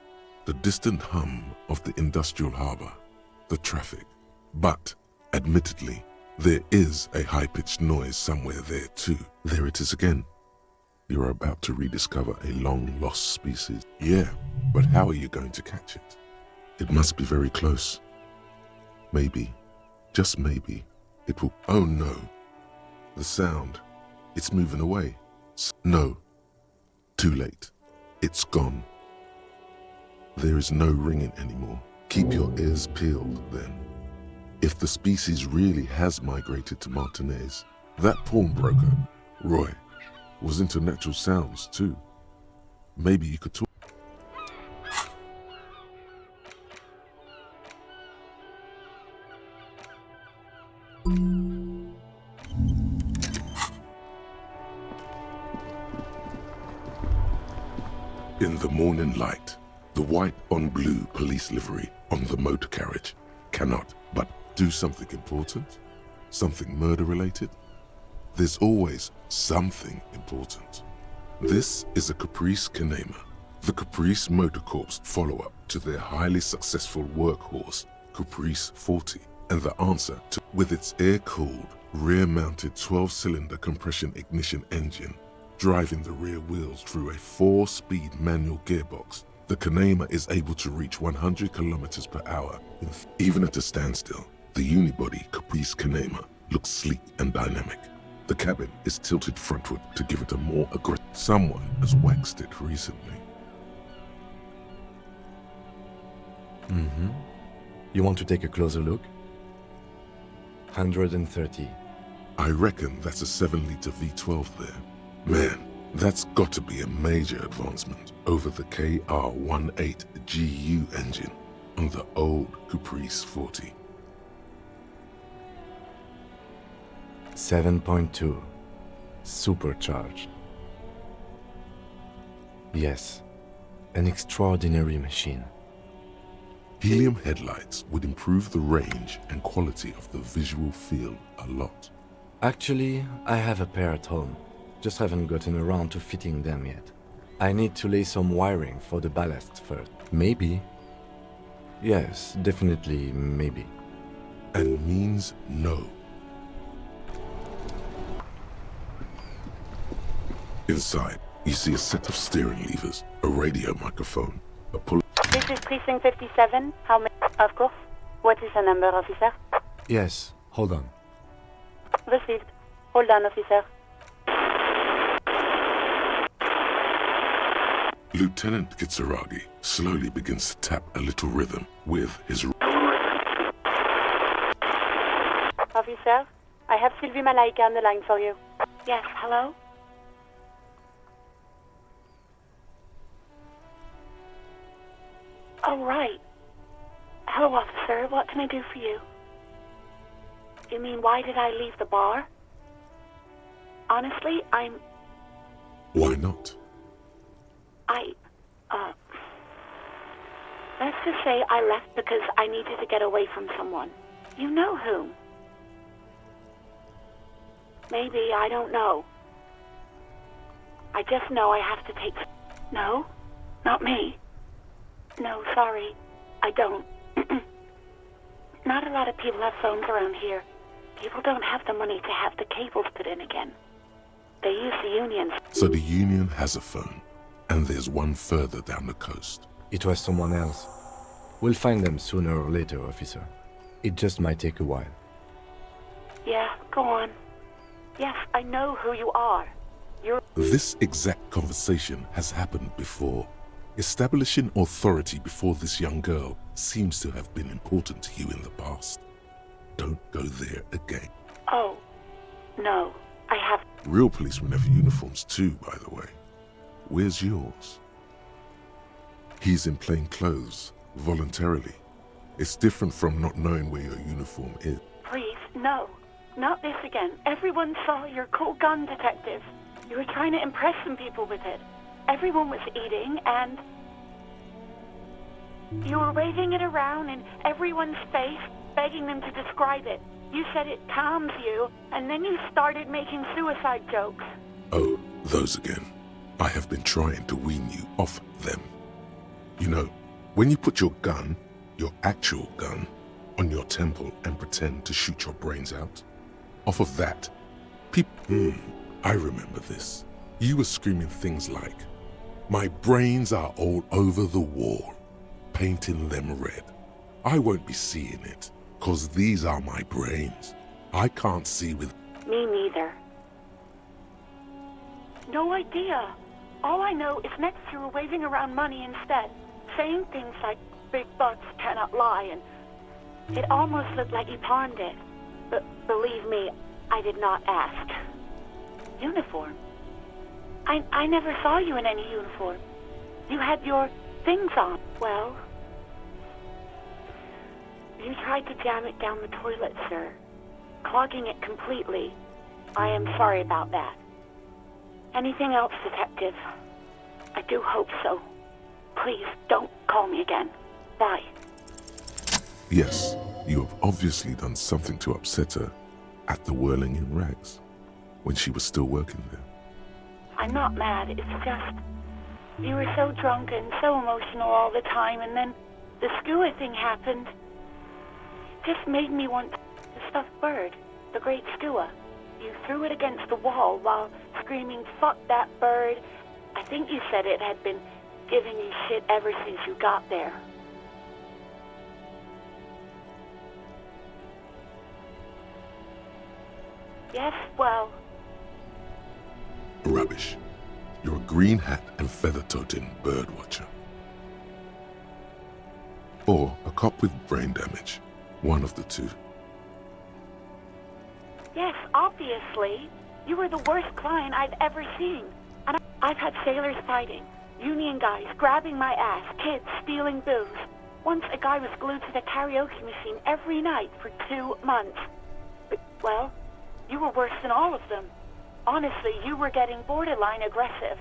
Speaker 1: The distant hum of the industrial harbor, the traffic. But, admittedly, there is a high-pitched noise somewhere there too. There it is again. You're about to rediscover a long-lost species. Yeah, but how are you going to catch it? It must be very close. Maybe, just maybe, it will... Oh no. The sound. It's moving away. No. Too late. It's gone. There is no ringing anymore. Keep your ears peeled then. If the species really has migrated to Martinez, that pawnbroker, Roy, was into natural sounds too. Maybe you could talk. In the morning light, the white on blue police livery on the motor carriage cannot but do something important, something murder-related. There's always something important. This is a Caprice Canema, the Caprice Motor Corps follow-up to their highly successful workhorse, Caprice 40, and the answer to, with its air-cooled, rear-mounted 12-cylinder compression ignition engine, driving the rear wheels through a 4-speed manual gearbox, the Canema is able to reach 100 kilometers per hour, even at a standstill. The unibody Caprice Canema looks sleek and dynamic. The cabin is tilted frontward to give it a more aggressive... Someone has waxed it recently.
Speaker 6: You want to take a closer look? 130,
Speaker 1: I reckon that's a 7-liter V12 there. Man, that's got to be a major advancement over the KR-18GU engine on the old Caprice 40.
Speaker 6: 7.2. Supercharged. Yes, an extraordinary machine.
Speaker 1: Helium headlights would improve the range and quality of the visual field a lot.
Speaker 6: Actually, I have a pair at home. Just haven't gotten around to fitting them yet. I need to lay some wiring for the ballast first. Maybe. Yes, definitely maybe.
Speaker 1: And means no. Inside, you see a set of steering levers, a radio microphone, a pull.
Speaker 9: This is Precinct 57. How many? Of course. What is the number, officer?
Speaker 6: Yes, hold on.
Speaker 9: Received. Hold on, officer.
Speaker 1: Lieutenant Kitsuragi slowly begins to tap a little rhythm with his...
Speaker 9: Officer, I have Sylvie Malaika on the line for you. Yes, hello? Oh, right. Hello, officer. What can I do for you? You mean, why did I leave the bar? Honestly,
Speaker 1: Why not?
Speaker 9: Let's just say I left because I needed to get away from someone. You know whom? Maybe, I don't know. I just know I have to take... No? Not me. No, sorry. I don't. Not a lot of people have phones around here. People don't have the money to have the cables put in again. They use the unions.
Speaker 1: So the Union has a phone, and there's one further down the coast.
Speaker 6: It was someone else. We'll find them sooner or later, officer. It just might take a while.
Speaker 9: Yeah, go on. Yes, I know who you are. You're...
Speaker 1: This exact conversation has happened before. Establishing authority before this young girl seems to have been important to you in the past. Don't go there again.
Speaker 9: Oh, no, I have...
Speaker 1: Real policemen have uniforms too, by the way. Where's yours? He's in plain clothes, voluntarily. It's different from not knowing where your uniform is.
Speaker 9: Please, no. Not this again. Everyone saw your cool gun, detective. You were trying to impress some people with it. Everyone was eating, and... you were waving it around in everyone's face, begging them to describe it. You said it calms you, and then you started making suicide jokes.
Speaker 1: Oh, those again. I have been trying to wean you off them. You know, when you put your gun, your actual gun, on your temple and pretend to shoot your brains out, off of that, people... I remember this. You were screaming things like, "My brains are all over the wall," painting them red. I won't be seeing it, 'cause these are my brains. I can't see with...
Speaker 9: Me neither. No idea. All I know is next you were waving around money instead, saying things like, "Big bucks cannot lie," and it almost looked like you pawned it. But believe me, I did not ask. Uniform? I never saw you in any uniform. You had your things on. Well, you tried to jam it down the toilet, sir, clogging it completely. I am sorry about that. Anything else, detective? I do hope so. Please, don't call me again. Bye.
Speaker 1: Yes, you have obviously done something to upset her at the Whirling in Rags, when she was still working there.
Speaker 9: I'm not mad, it's just... you were so drunk and so emotional all the time, and then the skua thing happened. It just made me want the stuffed bird, the great skua. You threw it against the wall while screaming, "Fuck that bird." I think you said it had been giving you shit ever since you got there. Yes, well...
Speaker 1: Rubbish. You're a green hat and feather-toting bird watcher. Or a cop with brain damage. One of the two.
Speaker 9: Yes, obviously, you were the worst client I've ever seen. And I've had sailors fighting, union guys grabbing my ass, kids stealing booze. Once a guy was glued to the karaoke machine every night for 2 months. But, well, you were worse than all of them. Honestly, you were getting borderline aggressive.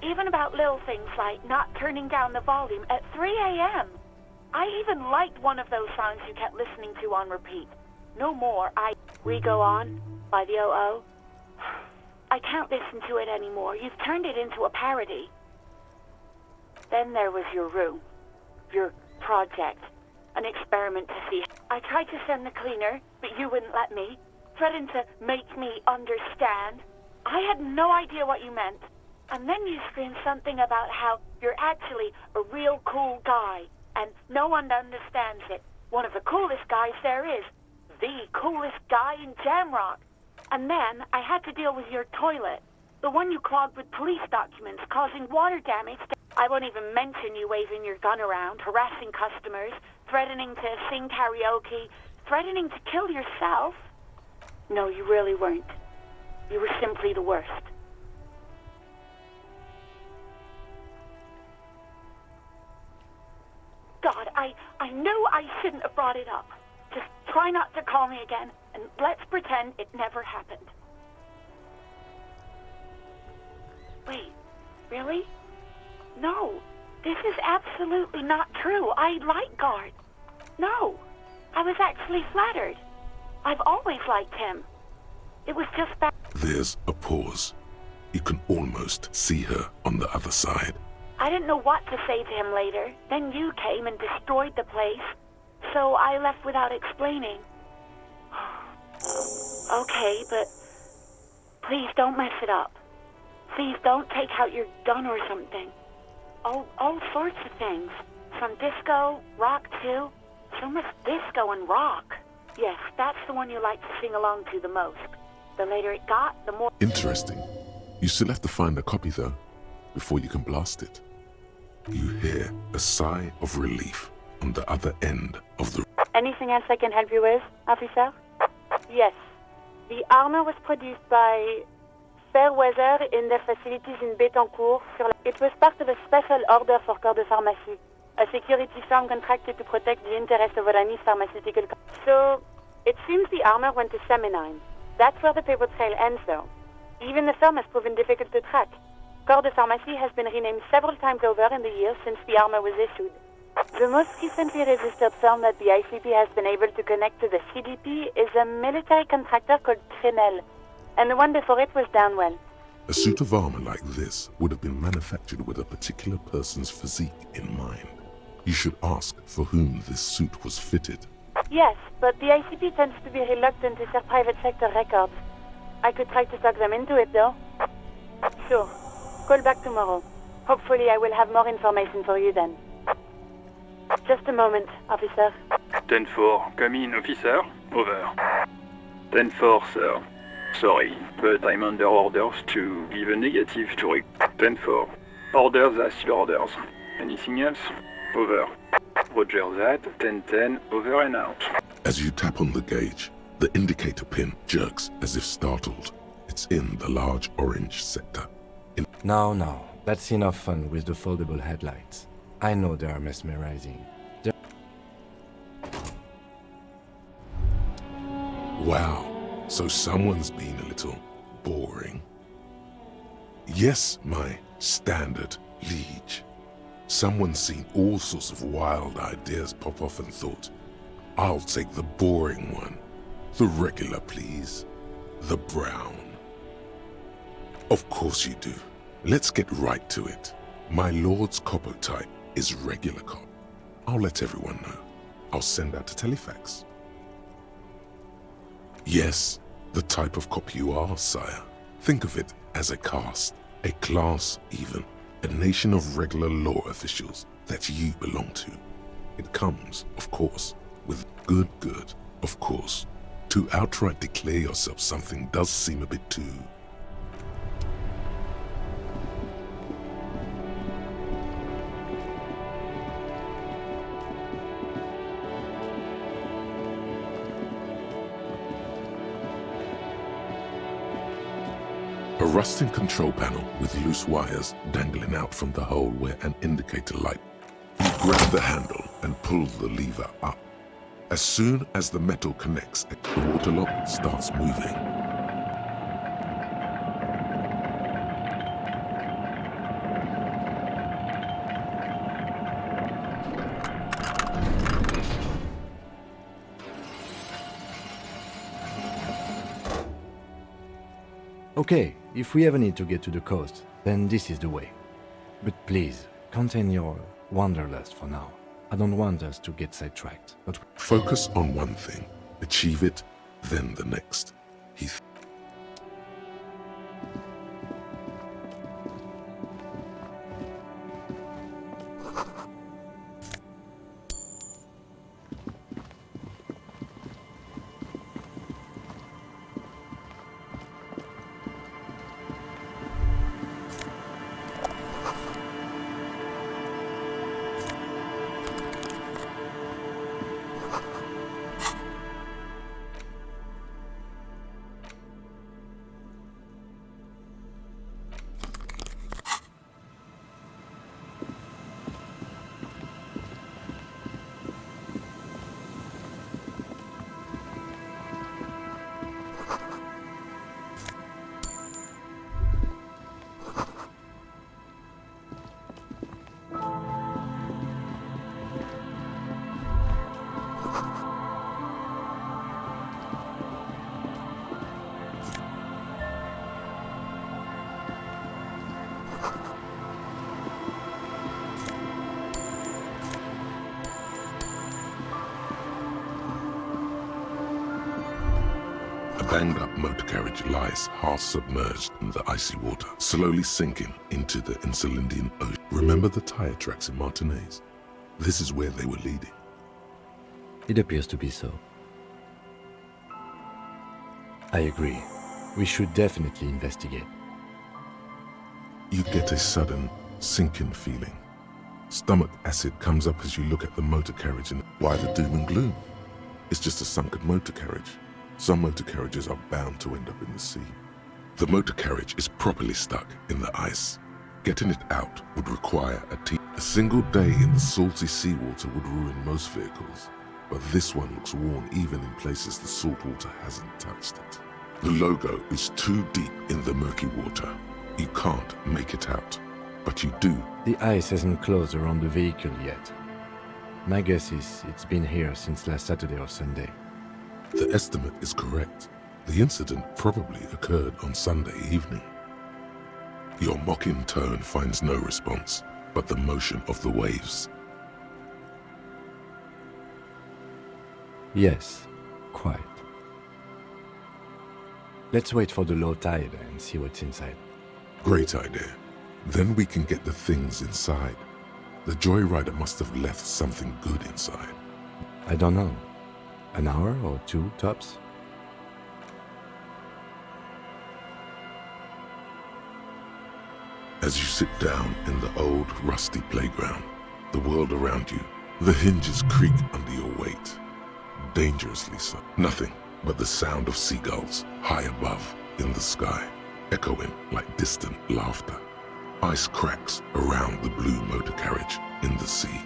Speaker 9: Even about little things like not turning down the volume at 3 a.m. I even liked one of those songs you kept listening to on repeat. No more, We Go On by the O.O. I can't listen to it anymore. You've turned it into a parody. Then there was your room. Your project. An experiment to see. I tried to send the cleaner, but you wouldn't let me. Threatened to make me understand. I had no idea what you meant. And then you screamed something about how you're actually a real cool guy, and no one understands it. One of the coolest guys there is. The coolest guy in Jamrock. And then I had to deal with your toilet. The one you clogged with police documents, causing water damage. I won't even mention you waving your gun around, harassing customers, threatening to sing karaoke, threatening to kill yourself. No, you really weren't. You were simply the worst. God, I knew I shouldn't have brought it up. Just try not to call me again, and let's pretend it never happened. Wait, really? No, this is absolutely not true. I like Guard. No, I was actually flattered. I've always liked him. It was just that...
Speaker 1: There's a pause. You can almost see her on the other side.
Speaker 9: I didn't know what to say to him later. Then you came and destroyed the place. So I left without explaining. Okay, but please don't mess it up. Please don't take out your gun or something. All sorts of things. Some disco, rock too. So much disco and rock. Yes, that's the one you like to sing along to the most. The later it got, the more...
Speaker 1: Interesting. You still have to find a copy though, before you can blast it. You hear a sigh of relief on the other end of the...
Speaker 9: Anything else I can help you with, officer? Yes. The armor was produced by Fairweather in their facilities in Betancourt. It was part of a special order for Corps de Pharmacie, a security firm contracted to protect the interests of Orani's pharmaceutical company. So, it seems the armor went to Seminine. That's where the paper trail ends, though. Even the firm has proven difficult to track. Corps de Pharmacie has been renamed several times over in the years since the armor was issued. The most recently registered firm that the ICP has been able to connect to the CDP is a military contractor called Trinell, and the one before it was Downwell.
Speaker 1: A suit of armor like this would have been manufactured with a particular person's physique in mind. You should ask for whom this suit was fitted.
Speaker 9: Yes, but the ICP tends to be reluctant to share private sector records. I could try to talk them into it, though. Sure. Call back tomorrow. Hopefully I will have more information for you then. Just a moment, officer.
Speaker 10: 10-4, come in, officer. Over. 10-4, sir. Sorry, but I'm under orders to give a negative to 10-4. Orders as your orders. Anything else? Over. Roger that. 10-10, over and out.
Speaker 1: As you tap on the gauge, the indicator pin jerks as if startled. It's in the large orange sector.
Speaker 6: No, that's enough fun with the foldable headlights. I know they are mesmerizing.
Speaker 1: Wow, so someone's been a little boring. Yes, my standard liege. Someone's seen all sorts of wild ideas pop off and thought, I'll take the boring one. The regular, please. The brown. Of course you do. Let's get right to it. My lord's copper type is regular cop. I'll let everyone know. I'll send out a telefax. Yes, the type of cop you are, sire. Think of it as a caste, a class even, a nation of regular law officials that you belong to. It comes, of course, with good, of course. To outright declare yourself something does seem a bit too... rusting control panel with loose wires dangling out from the hole where an indicator light. You grab the handle and pull the lever up. As soon as the metal connects, the water lock starts moving.
Speaker 6: Okay, if we ever need to get to the coast, then this is the way. But please, contain your wanderlust for now. I don't want us to get sidetracked, but
Speaker 1: Focus on one thing, achieve it, then the next. Heath. A banged-up motor carriage lies half-submerged in the icy water, slowly sinking into the Insulindian Ocean. Remember the tire tracks in Martinez? This is where they were leading.
Speaker 6: it appears to be so. I agree. We should definitely investigate.
Speaker 1: You get a sudden, sinking feeling. Stomach acid comes up as you look at the motor carriage and why the doom and gloom? It's just a sunken motor carriage. Some motor carriages are bound to end up in the sea. The motor carriage is properly stuck in the ice. Getting it out would require a single day in the salty seawater would ruin most vehicles, but this one looks worn even in places the salt water hasn't touched it. The logo is too deep in the murky water. You can't make it out, but you do.
Speaker 6: The ice hasn't closed around the vehicle yet. My guess is it's been here since last Saturday or Sunday.
Speaker 1: The estimate is correct. The incident probably occurred on Sunday evening. Your mocking tone finds no response, but the motion of the waves.
Speaker 6: Yes, quite. Let's wait for the low tide and see what's inside.
Speaker 1: Great idea. Then we can get the things inside. The joyrider must have left something good inside.
Speaker 6: I don't know. An hour or two, tops?
Speaker 1: As you sit down in the old, rusty playground, the world around you, the hinges creak under your weight. Dangerously so. Nothing but the sound of seagulls high above in the sky, echoing like distant laughter. Ice cracks around the blue motor carriage in the sea.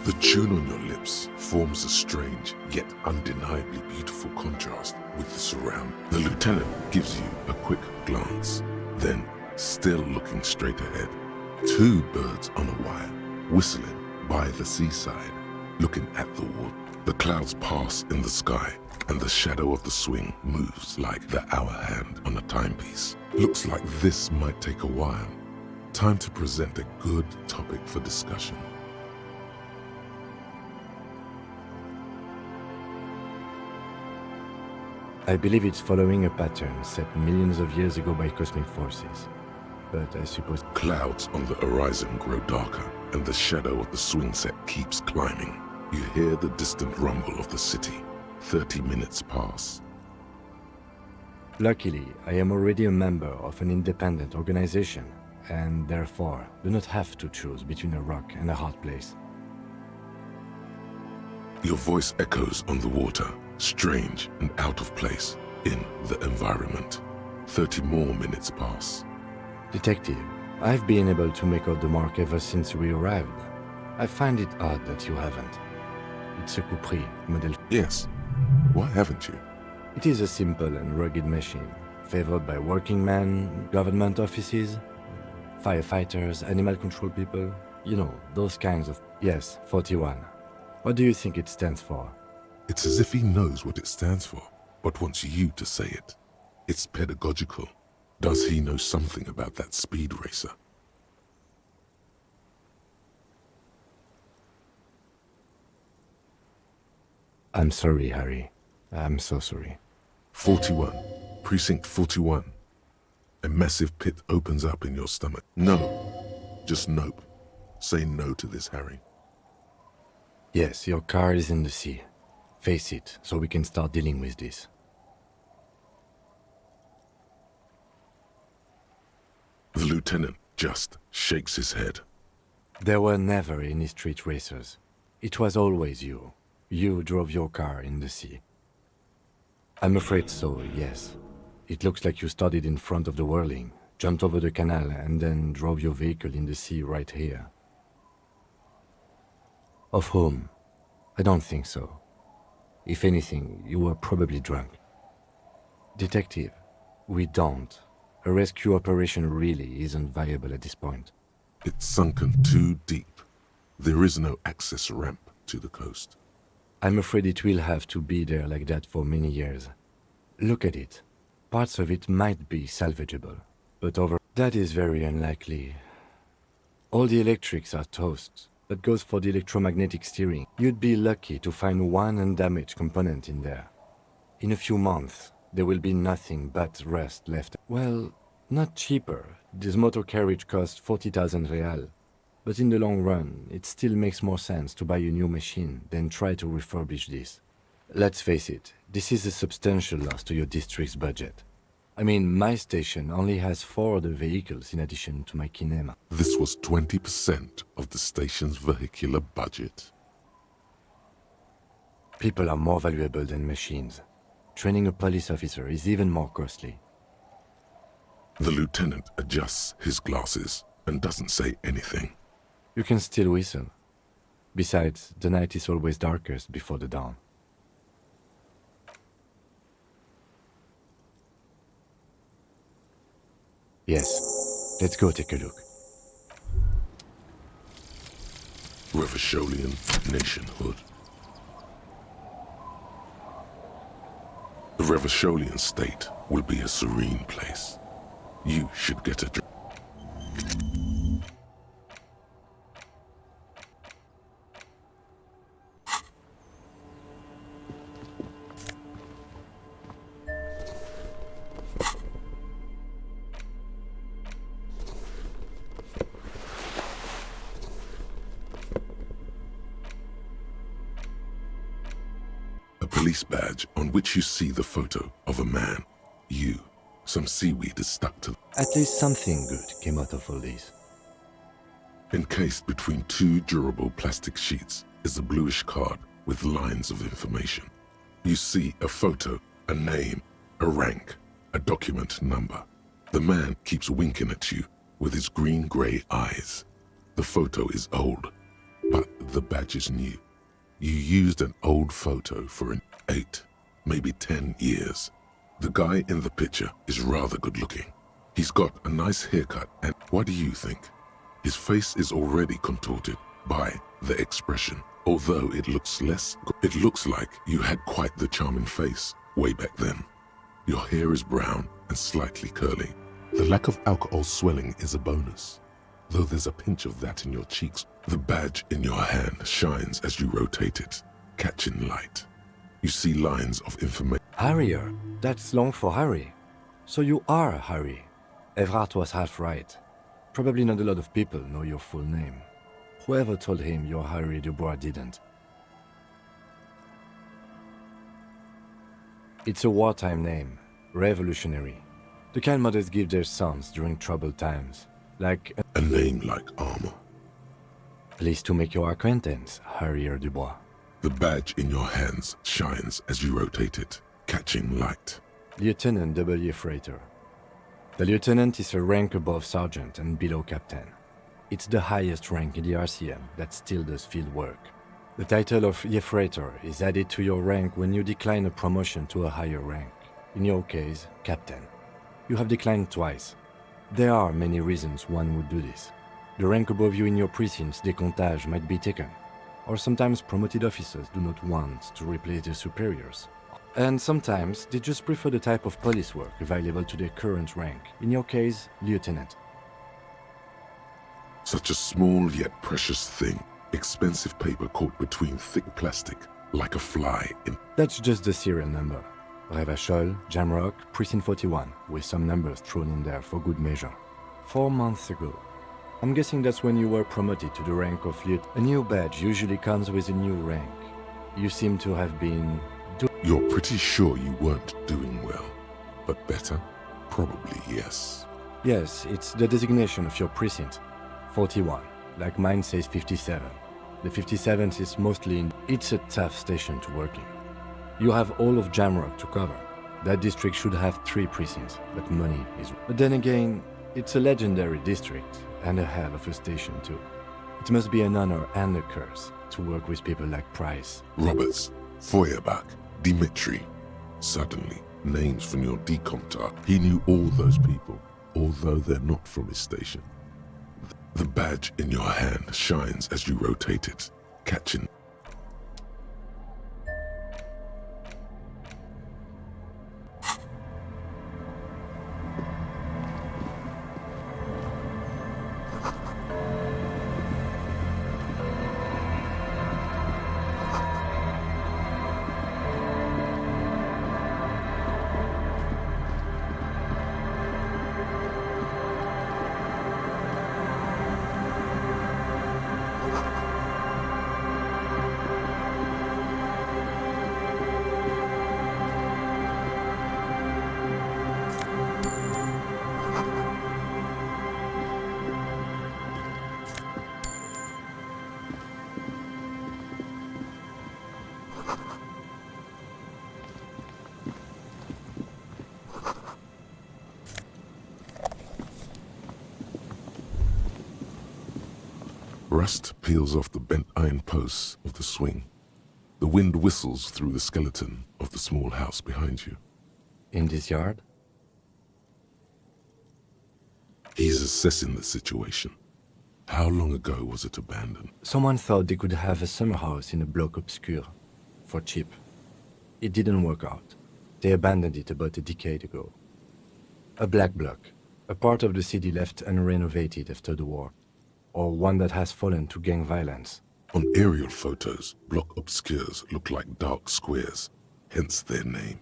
Speaker 1: The tune on your lips forms a strange yet undeniably beautiful contrast with the surround. The lieutenant gives you a quick glance, then, still looking straight ahead, two birds on a wire, whistling by the seaside, looking at the water. The clouds pass in the sky, and the shadow of the swing moves like the hour hand on a timepiece. Looks like this might take a while. Time to present a good topic for discussion.
Speaker 6: I believe it's following a pattern set millions of years ago by cosmic forces. But I suppose...
Speaker 1: Clouds on the horizon grow darker, and the shadow of the swing set keeps climbing. You hear the distant rumble of the city. 30 minutes pass.
Speaker 6: Luckily, I am already a member of an independent organization, and therefore do not have to choose between a rock and a hard place.
Speaker 1: Your voice echoes on the water, strange and out of place in the environment. 30 more minutes pass.
Speaker 6: Detective, I've been able to make out the mark ever since we arrived. I find it odd that you haven't. It's a Coupris, model.
Speaker 1: Yes. Why haven't you?
Speaker 6: It is a simple and rugged machine, favored by working men, government offices, firefighters, animal control people. You know, those kinds of... Yes, 41. What do you think it stands for?
Speaker 1: It's as if he knows what it stands for, but wants you to say it. It's pedagogical. Does he know something about that speed racer?
Speaker 6: I'm sorry, Harry. I'm so sorry.
Speaker 1: 41. Precinct 41. A massive pit opens up in your stomach. No. Just nope. Say no to this, Harry.
Speaker 6: Yes, your car is in the sea. Face it, so we can start dealing with this.
Speaker 1: The lieutenant just shakes his head.
Speaker 6: There were never any street racers. It was always you. You drove your car in the sea. I'm afraid so, yes. It looks like you started in front of the whirling, jumped over the canal, and then drove your vehicle in the sea right here. Of whom? I don't think so. If anything, you were probably drunk. Detective, we don't. A rescue operation really isn't viable at this point.
Speaker 1: It's sunken too deep. There is no access ramp to the coast.
Speaker 6: I'm afraid it will have to be there like that for many years. Look at it. Parts of it might be salvageable, but that is very unlikely. All the electrics are toast. That goes for the electromagnetic steering. You'd be lucky to find one undamaged component in there. In a few months, there will be nothing but rust left. Well, not cheaper. This motor carriage costs 40,000 real. But in the long run, it still makes more sense to buy a new machine than try to refurbish this. Let's face it, this is a substantial loss to your district's budget. I mean, my station only has 4 other vehicles in addition to my kinema.
Speaker 1: This was 20% of the station's vehicular budget.
Speaker 6: People are more valuable than machines. Training a police officer is even more costly.
Speaker 1: The lieutenant adjusts his glasses and doesn't say anything.
Speaker 6: You can still whistle. Besides, the night is always darkest before the dawn. Yes, let's go take a look.
Speaker 1: Revacholian nationhood. The Revacholian state will be a serene place. You should get a drink. Police badge on which you see the photo of a man. You. Some seaweed is stuck to.
Speaker 6: At least something good came out of all this.
Speaker 1: Encased between 2 durable plastic sheets is a bluish card with lines of information. You see a photo, a name, a rank, a document number. The man keeps winking at you with his green-gray eyes. The photo is old, but the badge is new. You used an old photo for 8, maybe 10 years. The guy in the picture is rather good looking. He's got a nice haircut and what do you think? His face is already contorted by the expression. Although it looks like you had quite the charming face way back then. Your hair is brown and slightly curly. The lack of alcohol swelling is a bonus, though there's a pinch of that in your cheeks. The badge in your hand shines as you rotate it, catching light. You see lines of information.
Speaker 6: Harrier, that's long for Harry. So you are Harry. Everard was half right. Probably not a lot of people know your full name. Whoever told him you're Harry Dubois didn't. It's a wartime name, revolutionary. The kind mothers give their sons during troubled times, like
Speaker 1: a name like armor.
Speaker 6: Pleased to make your acquaintance, Harrier Dubois.
Speaker 1: The badge in your hands shines as you rotate it, catching light.
Speaker 6: Lieutenant W. Freighter. The lieutenant is a rank above sergeant and below captain. It's the highest rank in the RCM that still does field work. The title of Yefreitor is added to your rank when you decline a promotion to a higher rank. In your case, captain. You have declined twice. There are many reasons one would do this. The rank above you in your precinct's décomptage might be taken, or sometimes promoted officers do not want to replace their superiors. And sometimes they just prefer the type of police work available to their current rank. In your case, lieutenant.
Speaker 1: Such a small yet precious thing. Expensive paper caught between thick plastic, like a fly in...
Speaker 6: That's just the serial number. Revachol, Jamrock, Precinct 41, with some numbers thrown in there for good measure. 4 months ago. I'm guessing that's when you were promoted to the rank of lieutenant. A new badge usually comes with a new rank. You seem to have been...
Speaker 1: You're pretty sure you weren't doing well, but better? Probably yes.
Speaker 6: Yes, it's the designation of your precinct. 41, like mine says 57. The 57th is mostly in... It's a tough station to work in. You have all of Jamrock to cover. That district should have 3 precincts, but money is... But then again, it's a legendary district, and a hell of a station too. It must be an honor and a curse to work with people like Price.
Speaker 1: Roberts, Feuerbach, Dimitri. Suddenly, names from your decomptar. He knew all those people, although they're not from his station. The badge in your hand shines as you rotate it, catching. Rust peels off the bent iron posts of the swing. The wind whistles through the skeleton of the small house behind you.
Speaker 6: In this yard?
Speaker 1: He's assessing the situation. How long ago was it abandoned?
Speaker 6: Someone thought they could have a summer house in a bloc obscure. For cheap. It didn't work out. They abandoned it about a decade ago. A black bloc. A part of the city left unrenovated after the war. Or one that has fallen to gang violence.
Speaker 1: On aerial photos, block obscures look like dark squares, hence their name.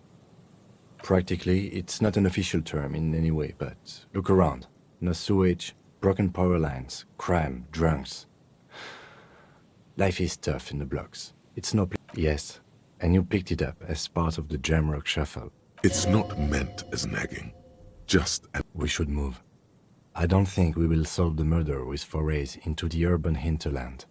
Speaker 6: Practically, it's not an official term in any way, but look around. No sewage, broken power lines, crime, drunks. Life is tough in the blocks. It's no Yes, and you picked it up as part of the Jamrock shuffle.
Speaker 1: It's not meant as nagging, just an...
Speaker 6: We should move. I don't think we will solve the murder with forays into the urban hinterland.